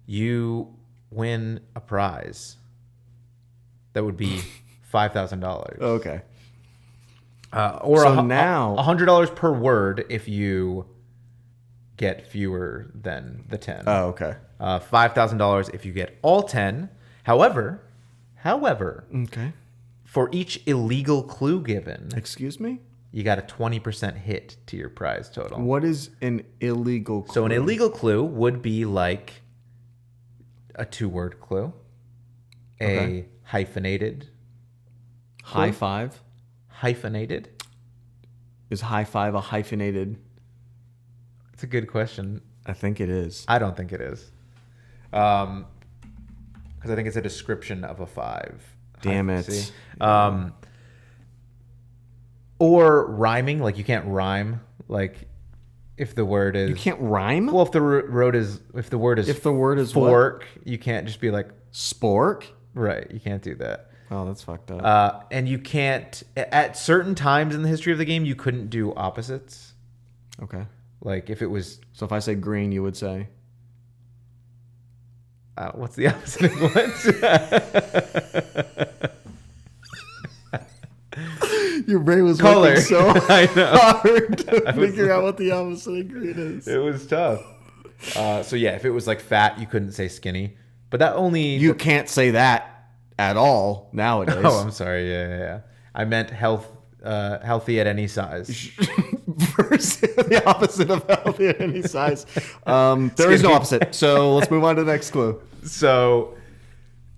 you win a prize. That would be $5,000. Okay. Or So now- $100 per word if you get fewer than the 10. Oh, okay. $5,000 if you get all 10. However, Okay. for each illegal clue given, Excuse me? you got a 20% hit to your prize total. What is an illegal clue? So an illegal clue would be like a 2-word clue, Okay. hyphenated. High five? Hyphenated? Is high five a hyphenated? It's a good question. I think it is. I don't think it is. Because I think it's a description of a 5. Damn it. See? Or rhyming, like you can't rhyme, like if the word is You can't rhyme? well, if the word is If the word is what? fork, you can't just be like Spork? right. You can't do that. Oh, that's fucked up. And you can't at certain times in the history of the game, you couldn't do opposites. Okay. Like if it was So if I say green, you would say? What's the opposite of what? Your brain was Color. working so I know. hard to figure out what the opposite ingredient is. It was tough. So yeah, if it was like fat, you couldn't say skinny. But that only You can't say that at all nowadays. Oh, I'm sorry. Yeah. I meant healthy at any size. The opposite of healthy at any size. There is no opposite. So let's move on to the next clue. So,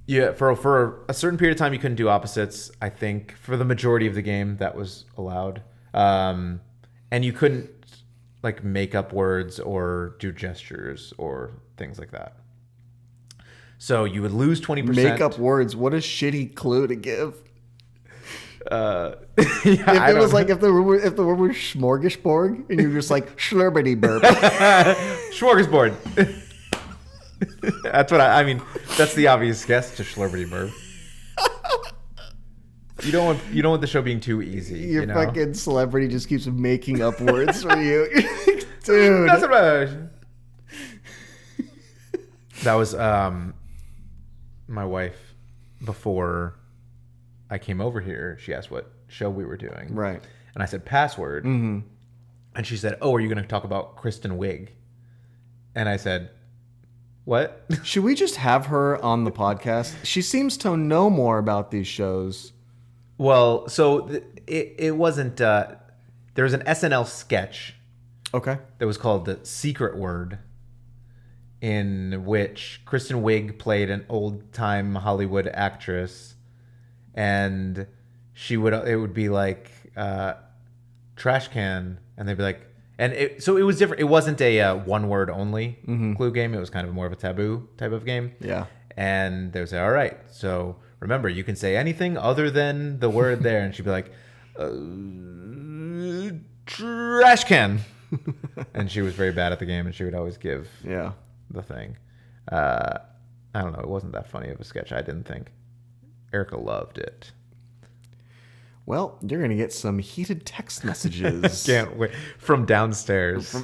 yeah, for a certain period of time, you couldn't do opposites. I think for the majority of the game, that was allowed. And you couldn't like make up words or do gestures or things like that. So you would lose 20%. Make up words. What a shitty clue to give. Yeah, If it was like if the word was smorgasbord and you're just like schlurbity burp. Smorgasbord. That's what I mean. That's the obvious guess to Schlurbity Burp. You don't want the show being too easy. Your fucking celebrity just keeps making up words for you, dude. That's what that was my wife before I came over here. She asked what show we were doing, Right? and I said password, and she said, "Oh, are you going to talk about Kristen Wiig?" And I said, "What?" Should we just have her on the podcast? She seems to know more about these shows. Well, so it wasn't. There was an SNL sketch Okay. that was called The Secret Word, in which Kristen Wiig played an old-time Hollywood actress, and it would be like trash can, and they'd be like, so it was different. It wasn't a one-word only clue game. It was kind of more of a taboo type of game. Yeah. And they would say, all right, so remember, you can say anything other than the word there. And she'd be like, trash can. And she was very bad at the game, and she would always give the thing. I don't know. It wasn't that funny of a sketch, I didn't think. Erica loved it. Well, you're going to get some heated text messages. Can't wait. From downstairs.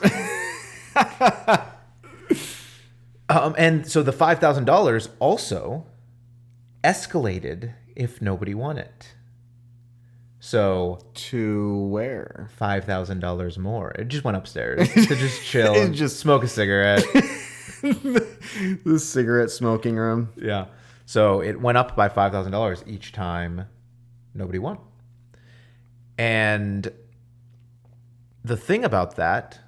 And so the $5,000 also escalated if nobody won it. So To where? $5,000 more. It just went upstairs to just chill and Just- smoke a cigarette. The cigarette smoking room. Yeah. So it went up by $5,000 each time nobody won. And the thing about that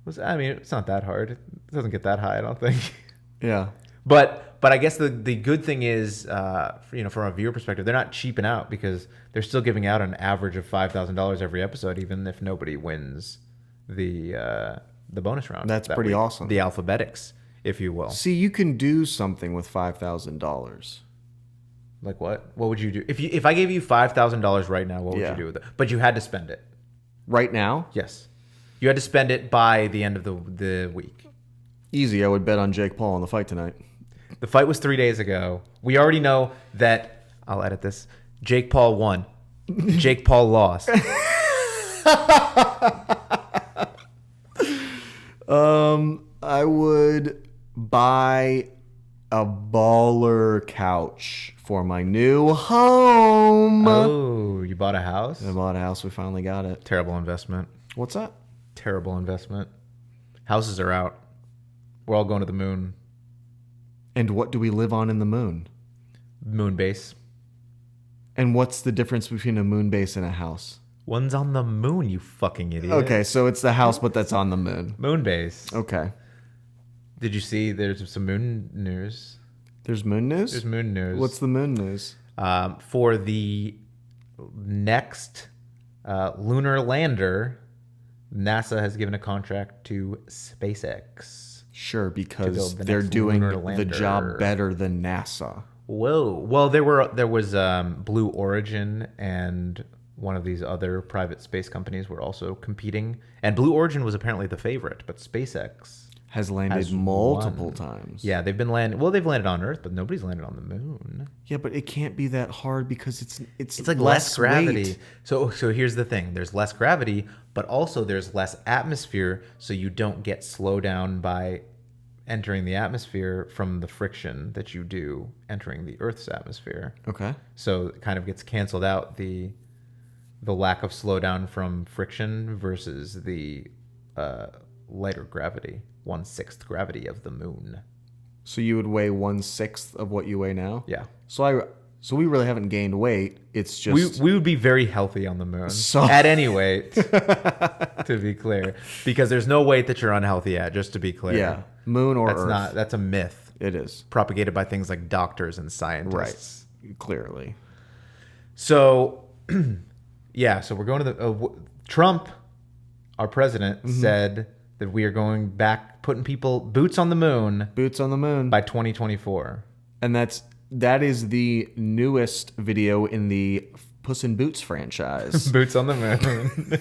was, I mean, it's not that hard. It doesn't get that high, I don't think. Yeah. But I guess the good thing is, from a viewer perspective, they're not cheaping out because they're still giving out an average of $5,000 every episode, even if nobody wins the bonus round. That's that pretty week. awesome. The alphabetics, if you will. See, you can do something with $5,000. Like what? What would you do if I gave you $5,000 right now? What would you do with it? But you had to spend it. Right now? Yes, you had to spend it by the end of the week. Easy. I would bet on Jake Paul in the fight tonight. The fight was 3 days ago. We already know that. I'll edit this. Jake Paul won. Jake Paul lost. I would buy a baller couch for my new home. Oh, you bought a house? I bought a house. We finally got it. Terrible investment. What's that? Terrible investment. Houses are out. We're all going to the moon. And what do we live on in the moon? Moon base. And what's the difference between a moon base and a house? One's on the moon, you fucking idiot. Okay, so it's the house, but that's on the moon. Moon base. Okay. Did you see there's some moon news? There's moon news? There's moon news. What's the moon news? For the next lunar lander, NASA has given a contract to SpaceX. Sure, To because build the they're next doing lunar the lander. job better than NASA. Whoa. Well, there was Blue Origin and one of these other private space companies were also competing. And Blue Origin was apparently the favorite, but SpaceX Has landed has multiple won. times. Yeah, they've been landing. Well, they've landed on Earth, but nobody's landed on the moon. Yeah, but it can't be that hard because It's like less gravity. weight. So here's the thing. There's less gravity, but also there's less atmosphere, so you don't get slowed down by entering the atmosphere from the friction that you do entering the Earth's atmosphere. Okay. So it kind of gets canceled out, the lack of slowdown from friction versus the lighter gravity, 1/6 gravity of the moon. So you would weigh 1/6 of what you weigh now? Yeah. So we really haven't gained weight. It's just We would be very healthy on the moon So- at any weight, to be clear, because there's no weight that you're unhealthy at. Just to be clear, yeah, moon or Earth. That's a myth It is. propagated by things like doctors and scientists. Right. Clearly. So, yeah. So we're going to the Trump, our president, said that we are going back, putting people boots on the moon Boots on the moon. by 2024. And that is the newest video in the Puss in Boots franchise. Boots on the moon.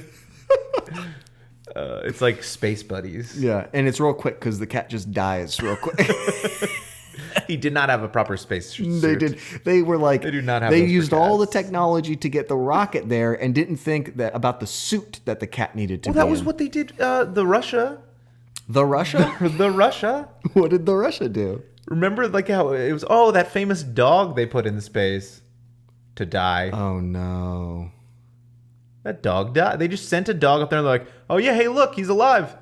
It's like Space Buddies. Yeah, and it's real quick because the cat just dies real quick. He did not have a proper space suit. They did. They were like. They do not have They those for used all the cats. technology to get the rocket there, and didn't think that about the suit that the cat needed to. Well, that be was in. what they did. The Russia. The Russia. The Russia. What did the Russia do? Remember, like how it was? Oh, that famous dog they put in space to die. Oh no. That dog died. They just sent a dog up there and they're like, oh yeah, hey look, he's alive.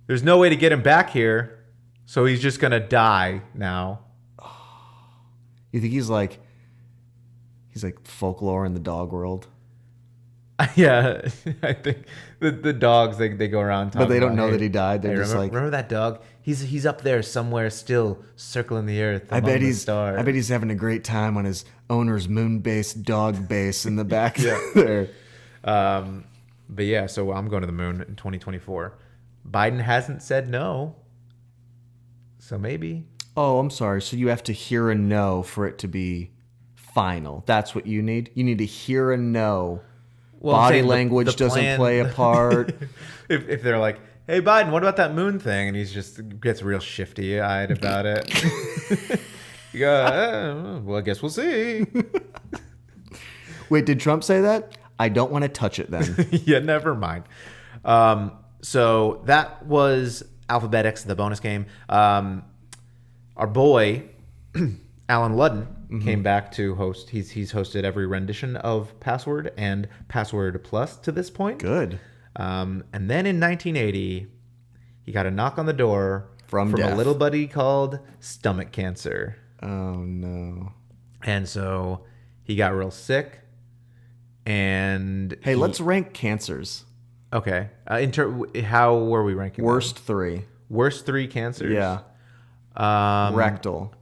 There's no way to get him back here, so he's just gonna die now. You think he's like folklore in the dog world? Yeah, I think the dogs they go around talking But they don't about, know hey, that he died. They're hey, just remember that dog? He's up there somewhere still circling the earth. I among bet the he's stars. I bet he's having a great time on his owner's moon-based dog base in the back there. But yeah, so I'm going to the moon in 2024. Biden hasn't said no, so maybe. Oh, I'm sorry. So you have to hear a no for it to be final. That's what you need. You need to hear a no. Well, I'm Body saying language the doesn't plan- play a part. if they're like, hey Biden, what about that moon thing? And he's just gets real shifty eyed about it. You go, well, I guess we'll see. Wait, did Trump say that? I don't want to touch it then. Yeah, never mind. So that was Alphabet X, the bonus game. Our boy Alan Ludden came back to host. He's hosted every rendition of Password and Password Plus to this point. Good. And then in 1980, he got a knock on the door From a death. little buddy called stomach cancer. Oh no. And so he got real sick. And Hey, let's rank cancers. okay. How were we ranking? Worst 3. Worst 3 cancers. Yeah. Rectal.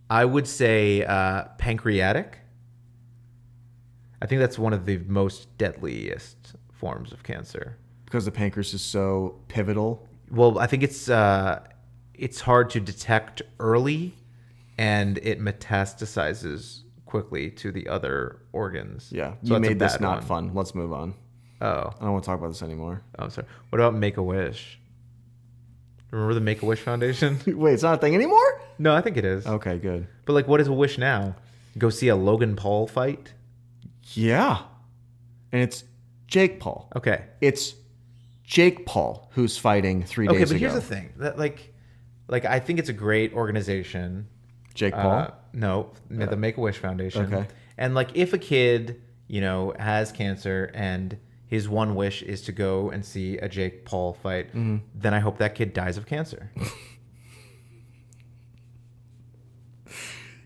I would say pancreatic. I think that's one of the most deadliest forms of cancer. Because the pancreas is so pivotal. Well, I think it's hard to detect early, and it metastasizes quickly to the other organs. Yeah. So You that's a made this bad not one. fun. Let's move on. Oh, I don't want to talk about this anymore. I'm sorry. What about Make-A-Wish? Remember the Make-A-Wish Foundation? Wait, it's not a thing anymore? No, I think it is. Okay, good. But like, what is a wish now? Go see a Logan Paul fight? Yeah. And it's Jake Paul. Okay. It's Jake Paul who's fighting 3 days Okay, ago. but here's the thing. That like I think it's a great organization. Jake Paul? No, the Make-A-Wish Foundation. Okay. And like, if a kid, has cancer and his one wish is to go and see a Jake Paul fight, then I hope that kid dies of cancer.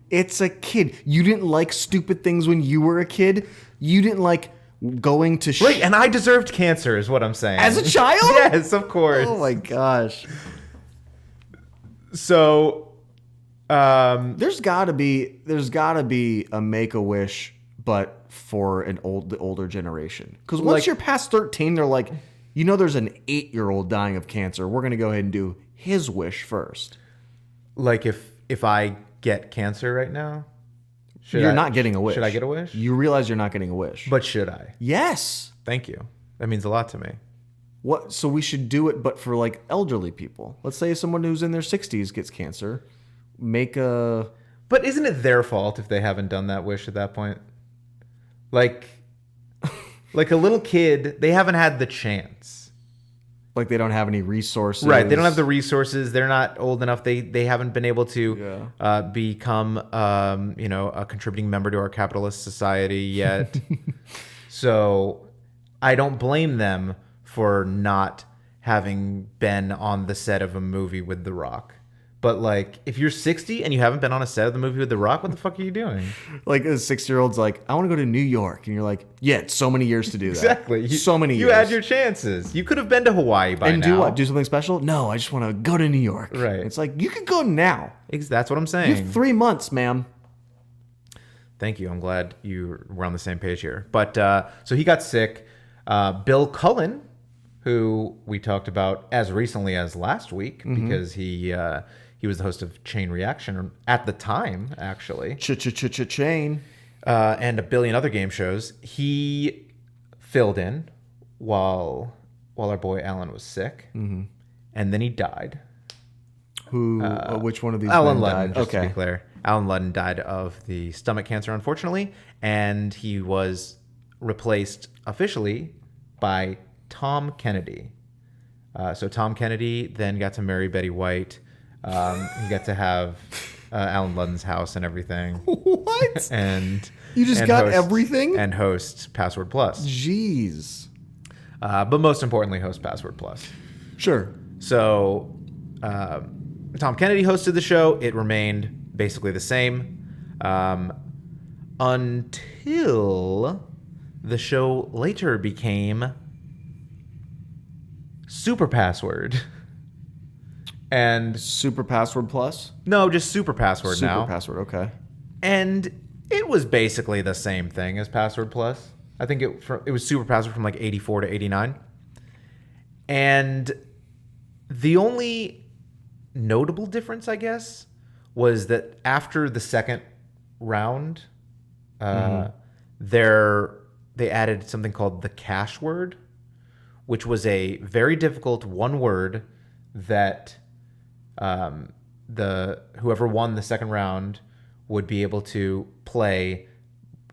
It's a kid. You didn't like stupid things when you were a kid. You didn't like going to Right, and I deserved cancer is what I'm saying. As a child? Yes, of course. Oh my gosh. So, There's gotta be a Make-A-Wish, but for the older generation. Because once Like- you're past 13, they're like, there's an 8-year-old dying of cancer. We're gonna go ahead and do his wish first. like if I get cancer right now, You're not getting a wish. Should I get a wish? You realize you're not getting a wish. But should I? Yes. Thank you. That means a lot to me. What? So we should do it, but for like elderly people. Let's say someone who's in their 60s gets cancer. Make a. But isn't it their fault if they haven't done that wish at that point? Like a little kid, they haven't had the chance. Like they don't have any resources. Right. They don't have the resources. They're not old enough. They haven't been able to become a contributing member to our capitalist society yet. So I don't blame them for not having been on the set of a movie with The Rock. But like, if you're 60 and you haven't been on a set of the movie with The Rock, what the fuck are you doing? Like a 6-year-old's like, I want to go to New York, and you're like, yeah, it's so many years to do that. Exactly. So many years. You had your chances. You could have been to Hawaii by now. And do what? Do something special? No, I just want to go to New York. Right. It's like, you could go now. That's what I'm saying. You have 3 months, ma'am. Thank you. I'm glad we're on the same page here. But so he got sick. Bill Cullen, who we talked about as recently as last week, because he was the host of Chain Reaction at the time, actually. Chain. And a billion other game shows. He filled in while our boy Alan was sick. Mm-hmm. And then he died. Which one of these Alan men Ludden, died? just to be clear. Alan Ludden died of the stomach cancer, unfortunately. And he was replaced officially by Tom Kennedy. So Tom Kennedy then got to marry Betty White. He got to have Alan Ludden's house and everything. What? And you just got everything? And host Password Plus. Jeez. But most importantly, host Password Plus. Sure. So Tom Kennedy hosted the show. It remained basically the same until the show later became Super Password. And Super Password Plus? no, just Super Password now. Super Password, okay. And it was basically the same thing as Password Plus. I think it was Super Password from like 84 to 89. And the only notable difference, I guess, was that after the second round, they added something called the cash word, which was a very difficult one word that whoever won the second round would be able to play,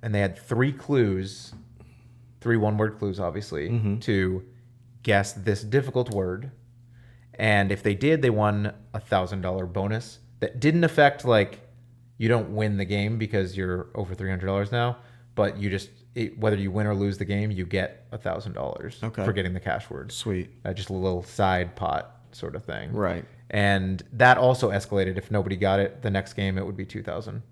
and they had 3 clues, 3 one-word clues, obviously, to guess this difficult word. And if they did, they won $1,000 bonus that didn't affect, like, you don't win the game because you're over $300 now, but you just whether you win or lose the game, you get $1,000 for getting the cash word. Sweet. Just a little side pot sort of thing. Right. And that also escalated. If nobody got it, the next game it would be 2,000,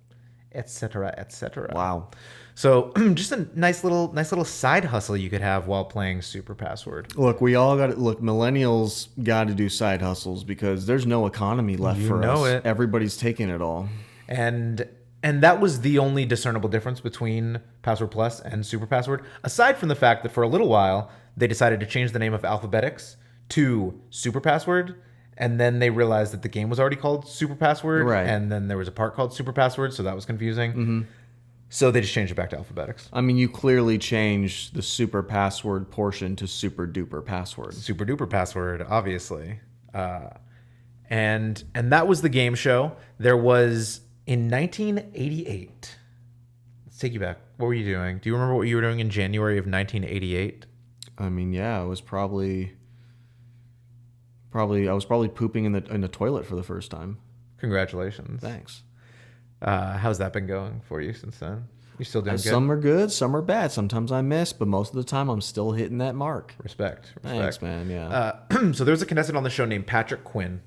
etc., etc. Wow. So just a nice little side hustle you could have while playing Super Password. Look, we all got to look. Millennials got to do side hustles because there's no economy left for us. It. Everybody's taking it all. And that was the only discernible difference between Password Plus and Super Password, aside from the fact that for a little while they decided to change the name of Alphabetics to Super Password, and then they realized that the game was already called Super Password, right. And then there was a part called Super Password, so that was confusing. Mm-hmm. So they just changed it back to Alphabetics. I mean, you clearly changed the Super Password portion to Super Duper Password. Super Duper Password, obviously. And that was the game show. There was, in 1988, let's take you back. What were you doing? Do you remember what you were doing in January of 1988? I mean, yeah, it was probably I was probably pooping in the toilet for the first time. Congratulations. Thanks. How's that been going for you since then? You still doing good? Some are good, some are bad. Sometimes I miss, but most of the time I'm still hitting that mark. Respect. Thanks, man. Yeah. So there was a contestant on the show named Patrick Quinn.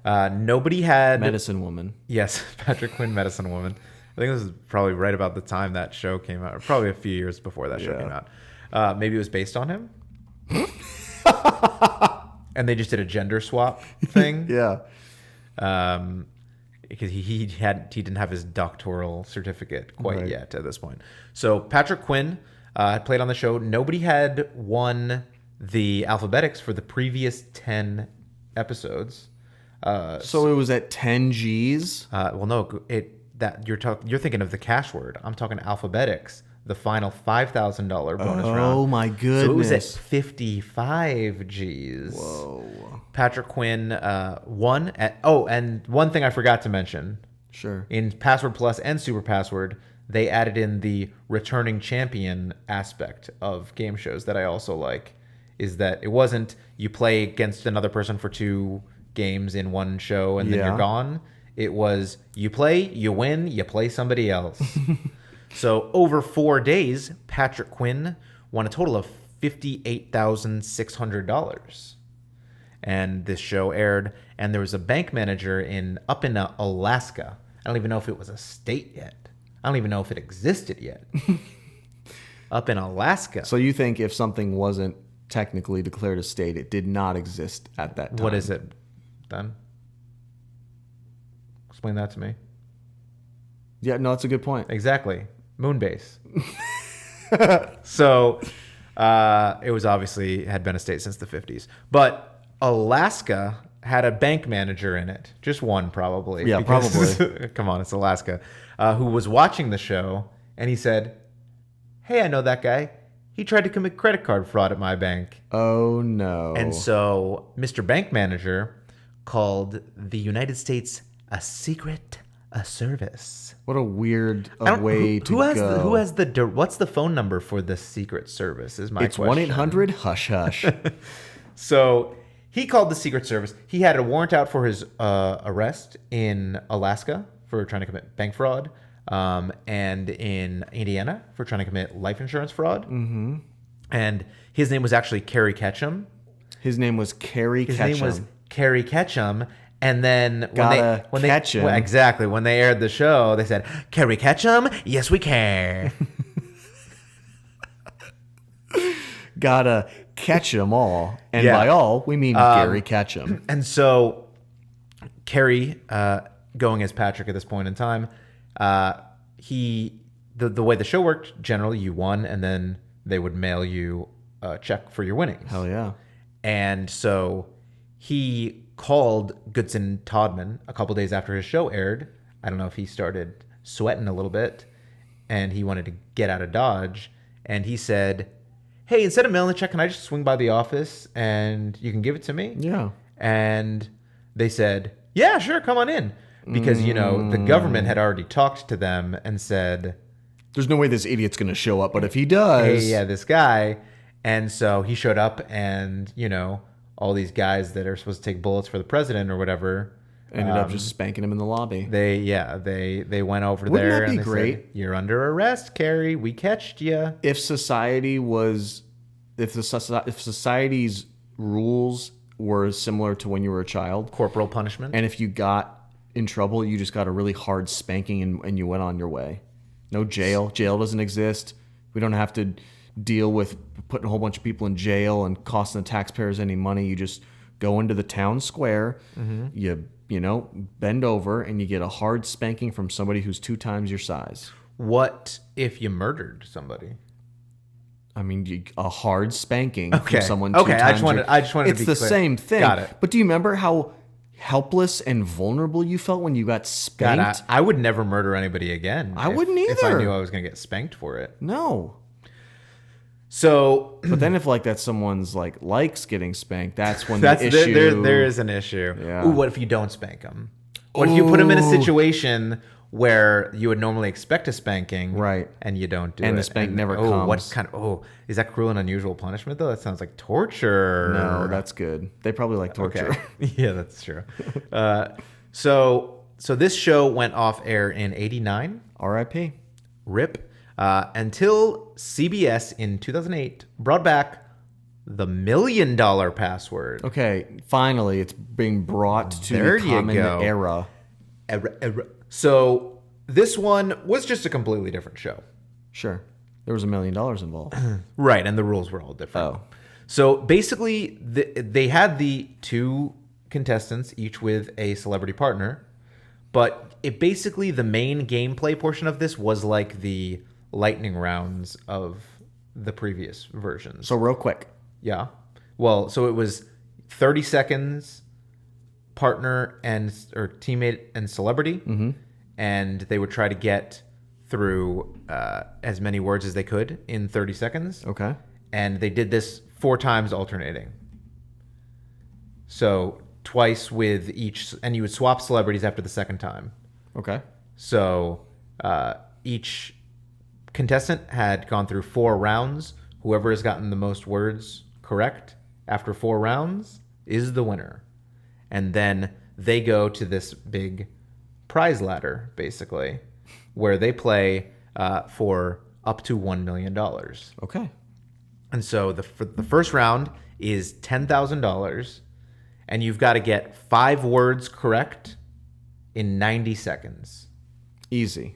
Nobody had... Medicine Woman. Yes, Patrick Quinn, Medicine Woman. I think this is probably right about the time that show came out, or probably a few years before that show came out. Maybe it was based on him. And they just did a gender swap thing. Yeah. Because he didn't have his doctoral certificate quite yet at this point. So Patrick Quinn had played on the show. Nobody had won the Alphabetics for the previous 10 episodes. So it was at 10 G's? Well, no, you're thinking of the cash word. I'm talking Alphabetics, the final $5,000 bonus round. Oh my goodness! So it was at 55 G's. Whoa! Patrick Quinn won at. Oh, and one thing I forgot to mention. Sure. In Password Plus and Super Password, they added in the returning champion aspect of game shows that I also like. is that it wasn't you play against another person for 2 games in one show and then Yeah. you're gone. It was you play, you win, you play somebody else. So over 4 days, Patrick Quinn won a total of $58,600. And this show aired, and there was a bank manager up in Alaska. I don't even know if it was a state yet. I don't even know if it existed yet. Up in Alaska. So you think if something wasn't technically declared a state, it did not exist at that time? What is it then? Explain that to me. Yeah, no, that's a good point. Exactly. Moonbase. So it was obviously had been a state since the 50s. But Alaska had a bank manager in it. Just one, probably. Yeah, probably. Come on, it's Alaska. Who was watching the show, and he said, "Hey, I know that guy. He tried to commit credit card fraud at my bank." Oh, no. And so Mr. Bank Manager called the United States a secret service. What a weird who way to go. Who has what's the phone number for the Secret Service is my It's question. 1-800-HUSH-HUSH. So he called the Secret Service. He had a warrant out for his arrest in Alaska for trying to commit bank fraud, and in Indiana for trying to commit life insurance fraud. Mm-hmm. And his name was actually Kerry Ketchum. His name was Kerry Ketchum. His name was Kerry Ketchum. And then Gotta when catch him. Exactly. When they aired the show, they said, "Kerry Ketchum? Yes, we care." Gotta catch them all. And Yeah. by all, we mean Gary Ketchum. And so Kerry, going as Patrick at this point in time, the way the show worked, generally you won, and then they would mail you a check for your winnings. Hell yeah. And so he called Goodson Todman a couple days after his show aired. I don't know if he started sweating a little bit and he wanted to get out of Dodge. And he said, "Hey, instead of mailing the check, can I just swing by the office and you can give it to me?" Yeah. And they said, "Yeah, sure, come on in." Because, the government had already talked to them and said, There's no way this idiot's going to show up, but if he does... "Hey, yeah, this guy." And so he showed up and, all these guys that are supposed to take bullets for the president or whatever ended up just spanking him in the lobby. They went over Wouldn't there that be and they great? said, "You're under arrest, Kerry. We catched you." If society's rules were similar to when you were a child, Corporal punishment. and if you got in trouble, you just got a really hard spanking and you went on your way. No jail. Jail doesn't exist. We don't have to deal with putting a whole bunch of people in jail and costing the taxpayers any money. You just go into the town square, you bend over, and you get a hard spanking from somebody who's 2 times your size. What if you murdered somebody? I mean, a hard spanking Okay. from someone. Okay, 2 I times just wanted to It's be the clear. same thing. Got it. But do you remember how helpless and vulnerable you felt when you got God, spanked? I would never murder anybody again. I wouldn't If I either. knew I was going to get spanked for it. No. So But then if that someone's likes getting spanked, that's when that's the issue. there is an issue. Yeah. Ooh, what if you don't spank them? What if you put them in a situation where you would normally expect a spanking, Right. and you don't do it? And the spank never What comes. kind of? is that cruel and unusual punishment though? That sounds like torture. No, that's good. They probably like torture. Okay. Yeah, that's true. So this show went off air in '89. R.I.P. RIP. Until CBS in 2008 brought back the $1 Million Password. Okay, finally, it's being brought to There the you common go. era. So this one was just a completely different show. Sure. There was $1 million involved. Right, and the rules were all different. Oh. So basically, they had the 2 contestants, each with a celebrity partner, but the main gameplay portion of this was like the lightning rounds of the previous versions. So real quick. Yeah. Well, so it was 30 seconds, partner or teammate and celebrity, and they would try to get through as many words as they could in 30 seconds. Okay. And they did this 4 times alternating. So twice with each, and you would swap celebrities after the second time. Okay. So each contestant had gone through 4 rounds. Whoever has gotten the most words correct after 4 rounds is the winner. And then they go to this big prize ladder, basically, where they play for up to $1 million. Okay. And so the first round is $10,000, and you've got to get 5 words correct in 90 seconds. Easy.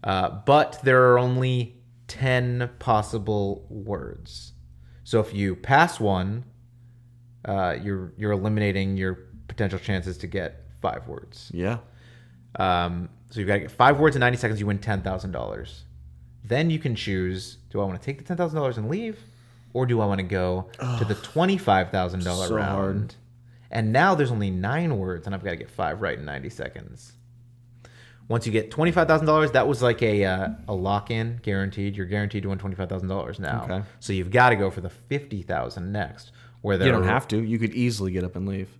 But there are only 10 possible words. So if you pass one, you're eliminating your potential chances to get 5 words. Yeah. So you've got to get 5 words in 90 seconds. You win $10,000. Then you can choose: do I want to take the $10,000 and leave, or do I want to go to the $25,000 so round? hard. And now there's only 9 words, and I've got to get 5 right in 90 seconds. Once you get $25,000, that was like a lock-in, guaranteed. You're guaranteed to win $25,000 now. Okay. So you've got to go for the $50,000 next. Where You don't have to. You could easily get up and leave.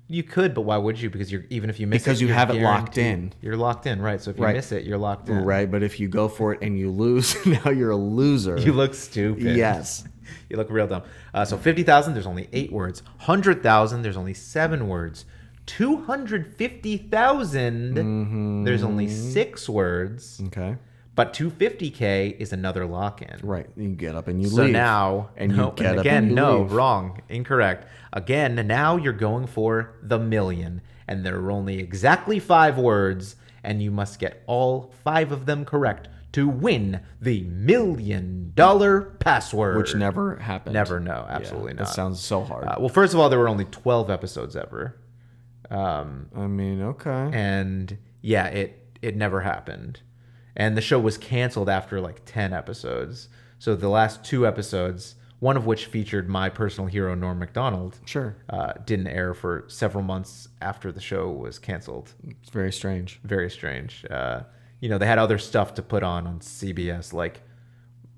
You could, but why would you? Because even if you miss it, Because you you're have it locked guaranteed. in. You're locked in, right? So if you miss it, you're locked in. Right, but if you go for it and you lose, now you're a loser. You look stupid. Yes. You look real dumb. So 50,000, there's only 8 words. 100,000, there's only 7 words. 250,000, there's only 6 words. Okay. But 250K is another lock-in. Right. You get up and you So leave. now, and no, you get and up again, and you no, leave. wrong, incorrect. Again, now you're going for the million, and there are only exactly 5 words, and you must get all 5 of them correct to win the $1 million password. Which never happened. Never, no, absolutely Yeah, not. That sounds so hard. Well, first of all, there were only 12 episodes ever. I mean, okay. And yeah, it never happened. And the show was canceled after like 10 episodes. So the last 2 episodes, one of which featured my personal hero, Norm Macdonald, Sure. didn't air for several months after the show was canceled. It's very strange. Very strange. They had other stuff to put on CBS, like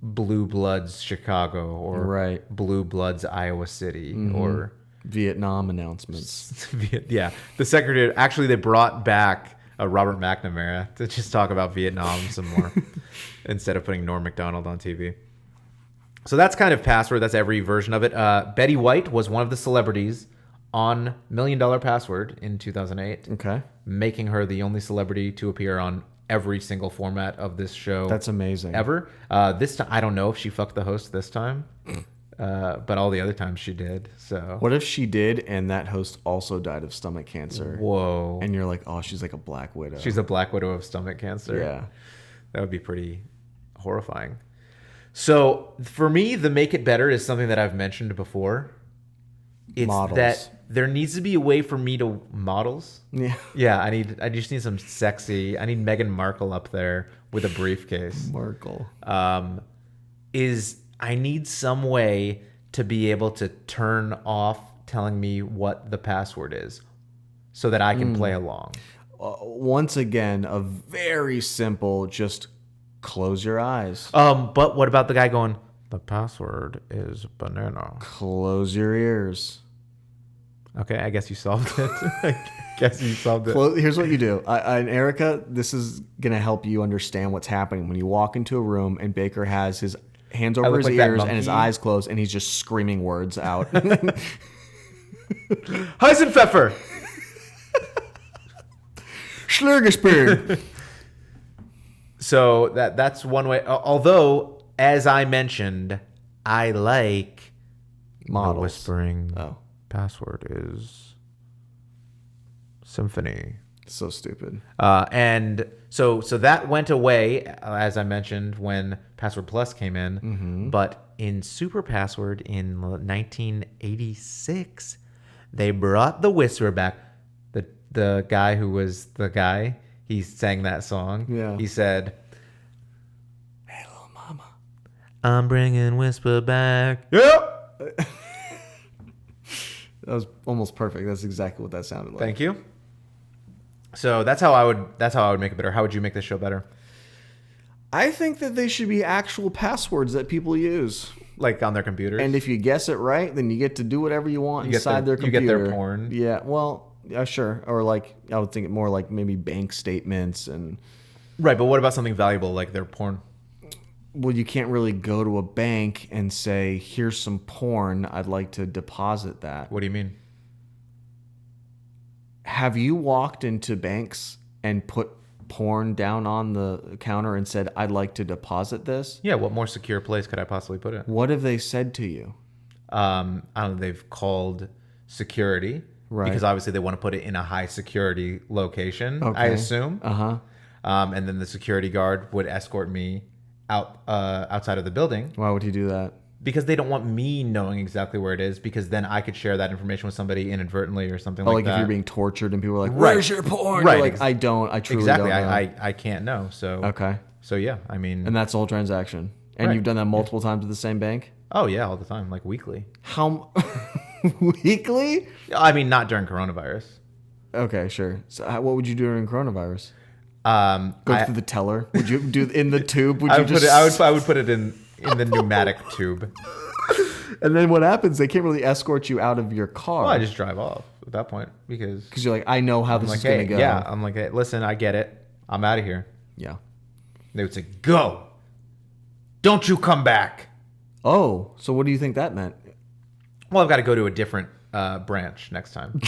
Blue Bloods Chicago or Right. Blue Bloods Iowa City or... Vietnam announcements. Yeah, the secretary actually they brought back Robert McNamara to just talk about Vietnam some more instead of putting Norm Macdonald on TV. So that's kind of Password. That's every version of it. Betty White was one of the celebrities on $1 Million Password in 2008, Okay. making her the only celebrity to appear on every single format of this show. That's amazing. Ever. This time, I don't know if she fucked the host this time. But all the other times she did. So What if she did and that host also died of stomach cancer? whoa, And you're like, oh, she's like a Black Widow. she's a Black Widow of stomach cancer. Yeah. That would be pretty horrifying. So for me, the make it better is something that I've mentioned before. It's Models. that there needs to be a way for me to models. Yeah. Yeah, I just need some sexy. I need Meghan Markle up there with a briefcase. Merkel. I need some way to be able to turn off telling me what the password is so that I can play along. Once again, a very simple, just close your eyes. But what about the guy going, the password is banana? Close your ears. Okay, I guess you solved it. Here's what you do. And Erica, this is going to help you understand what's happening. When you walk into a room and Baker has his hands over look his like that ears and his monkey. eyes closed and he's just screaming words out. Heisenpfeffer! Schlurgesberg. So that's one way. Although, as I mentioned, I like Models. the whispering Oh, password is symphony. so stupid. And so that went away, as I mentioned, when Password Plus came in. Mm-hmm. But in Super Password in 1986, they brought the whisper back. The guy who was the guy, he sang that song. Yeah. He said, Hey, little mama. I'm bringing whisper back. Yep. That was almost perfect. That's exactly what that sounded like. Thank you. So that's how I would make it better. How would you make this show better? I think that they should be actual passwords that people use. Like on their computers? And if you guess it right, then you get to do whatever you want You get inside their- their you computer. get their porn. Yeah, well, yeah, sure. Or like, I would think it more like maybe bank statements and... Right, but what about something valuable like their porn? Well, you can't really go to a bank and say, here's some porn. I'd like to deposit that. What do you mean? Have you walked into banks and put porn down on the counter and said, I'd like to deposit this? Yeah, what more secure place could I possibly put it? What have they said to you? I don't know, they've called security. Right. Because obviously they want to put it in a high security location, I assume. Uh-huh. And then the security guard would escort me outside of the building. Why would he do that? Because they don't want me knowing exactly where it is, because then I could share that information with somebody inadvertently or something like that. If you're being tortured and people are like, Right. where's your porn? Right. You're like, I truly exactly. don't know. I can't know. So Okay. So yeah, I mean. And that's the whole transaction. And Right. you've done that multiple times at the same bank? Oh yeah, all the time, like weekly. How weekly? I mean, not during coronavirus. Okay, sure. So what would you do during coronavirus? Go Go through the teller? Would you do in the tube? Would I you would just put it. I would put it in the pneumatic tube. And then what happens? They can't really escort you out of your car. Well, I just drive off at that point because you're like, I know how this is going to go. Yeah, I'm like, hey, listen, I get it. I'm out of here. Yeah. They would say, go. Don't you come back. Oh, so what do you think that meant? Well, I've got to go to a different branch next time.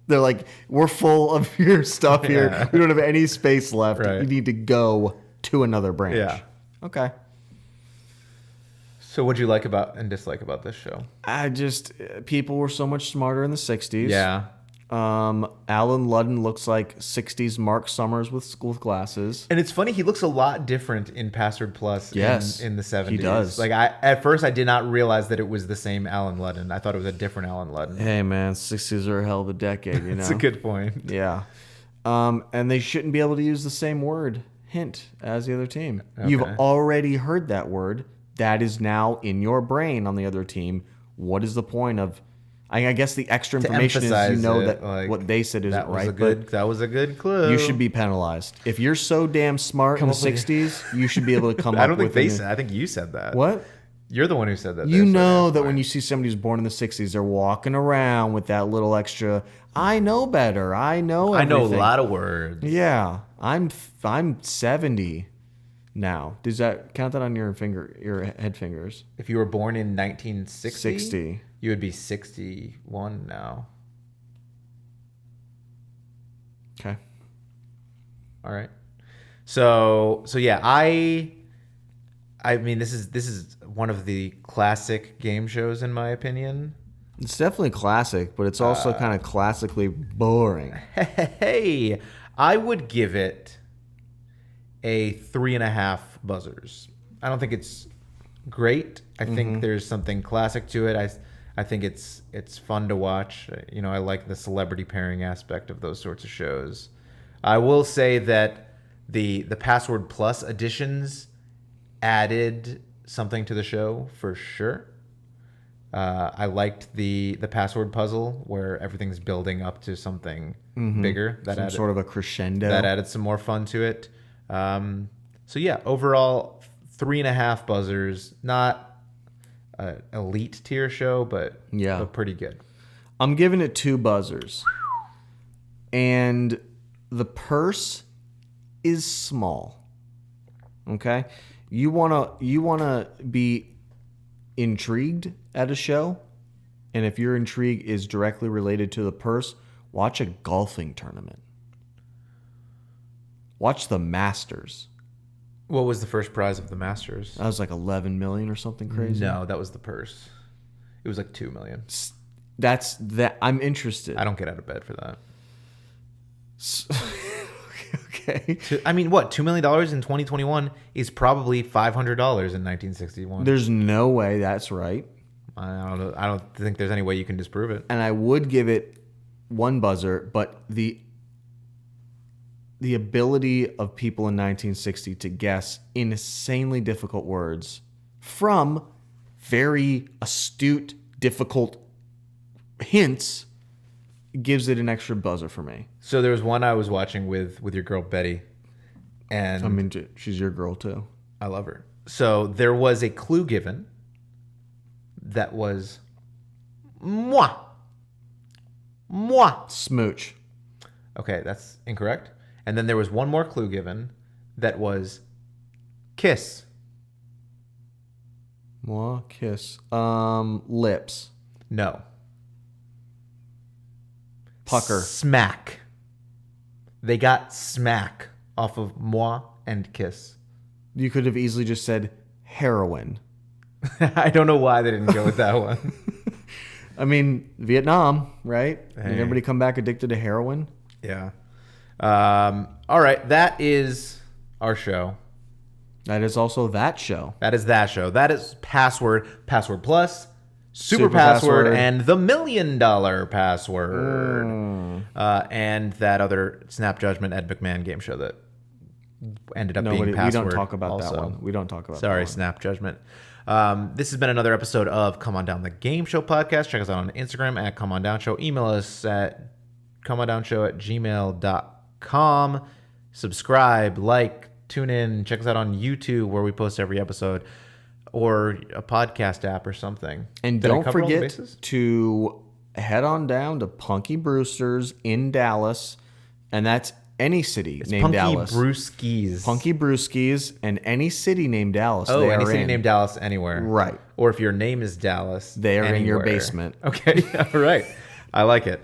They're like, we're full of your stuff here. Yeah. We don't have any space left. Right. You need to go to another branch. Yeah. Okay. So what'd you like about and dislike about this show? People were so much smarter in the 60s. Yeah. Alan Ludden looks like 60s Mark Summers with glasses. And it's funny, he looks a lot different in Password Plus Yes, in the 70s. he does. Like at first I did not realize that it was the same Alan Ludden. I thought it was a different Alan Ludden. Hey, man, 60s are a hell of a decade, you know? That's a good point. Yeah. And they shouldn't be able to use the same word, hint, as the other team. Okay. You've already heard that word. That is now in your brain on the other team. What is the point of... I guess the extra information is you know it, that like, what they said isn't right. That was a good clue. You should be penalized. If you're so damn smart in the 60s, you should be able to come up with... I don't think they said. I think you said that. What? You're the one who said that. You know that when you see somebody who's born in the 60s, they're walking around with that little extra, I know better. I know everything. I know a lot of words. Yeah. I'm 70 now. Does that count that on your head fingers? If you were born in 1960, 60. You would be 61 now. Okay. All right. So yeah, I mean this is one of the classic game shows in my opinion. It's definitely classic, but it's also kind of classically boring. Hey, I would give it a 3.5 buzzers. I don't think it's great. I think there's something classic to it. I think it's fun to watch. You know, I like the celebrity pairing aspect of those sorts of shows. I will say that the Password Plus editions added something to the show for sure. I liked the password puzzle where everything's building up to something bigger. That Some sort of a crescendo. That added some more fun to it. So yeah, overall 3.5 buzzers. Not an elite tier show, but pretty good. I'm giving it 2 buzzers. And the purse is small. Okay? You wanna be intrigued at a show, and if your intrigue is directly related to the purse, watch a golfing tournament. Watch the Masters. What was the first prize of the Masters? That was like 11 million or something crazy. No, that was the purse. It was like 2 million. That's that. I'm interested. I don't get out of bed for that. Okay. I mean, what, $2 million in 2021 is probably $500 in 1961. There's no way that's right. I don't know. I don't think there's any way you can disprove it. And I would give it 1 buzzer, but the ability of people in 1960 to guess insanely difficult words from very astute, difficult hints gives it an extra buzzer for me. So there was one I was watching with your girl Betty, and I mean, she's your girl too. I love her. So there was a clue given that was moi. Smooch. Okay, that's incorrect. And then there was one more clue given that was kiss. Moi, kiss. Lips. No. Pucker. Smack. They got smack off of moi and kiss. You could have easily just said heroin. I don't know why they didn't go with that one. I mean, Vietnam, right? Hey. Did everybody come back addicted to heroin? Yeah. All right. That is our show. That is also that show. That is that show. That is Password, Password Plus, Super Super Password, Password. and the $1 Million Password. And that other Snap Judgment Ed McMahon game show that ended up being Password. We don't talk about also. that one. We don't talk about Sorry, that one. Snap Judgment. This has been another episode of Come On Down the Game Show podcast. Check us out on Instagram at Come On Down Show. Email us at comeondownshow@gmail.com. Subscribe, like, tune in. Check us out on YouTube where we post every episode, or a podcast app or something. And Did I don't cover all the forget bases? to head on down to Punky Brewster's in Dallas. And that's any city named Punky Dallas. Brewskis. Punky Brewskis and any city named Dallas. Oh, they any are city in. named Dallas anywhere. Right. Or if your name is Dallas, They are in your anywhere. basement. Okay, all right. I like it.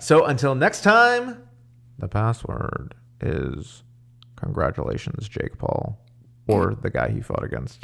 So until next time, the password is congratulations, Jake Paul, or the guy he fought against.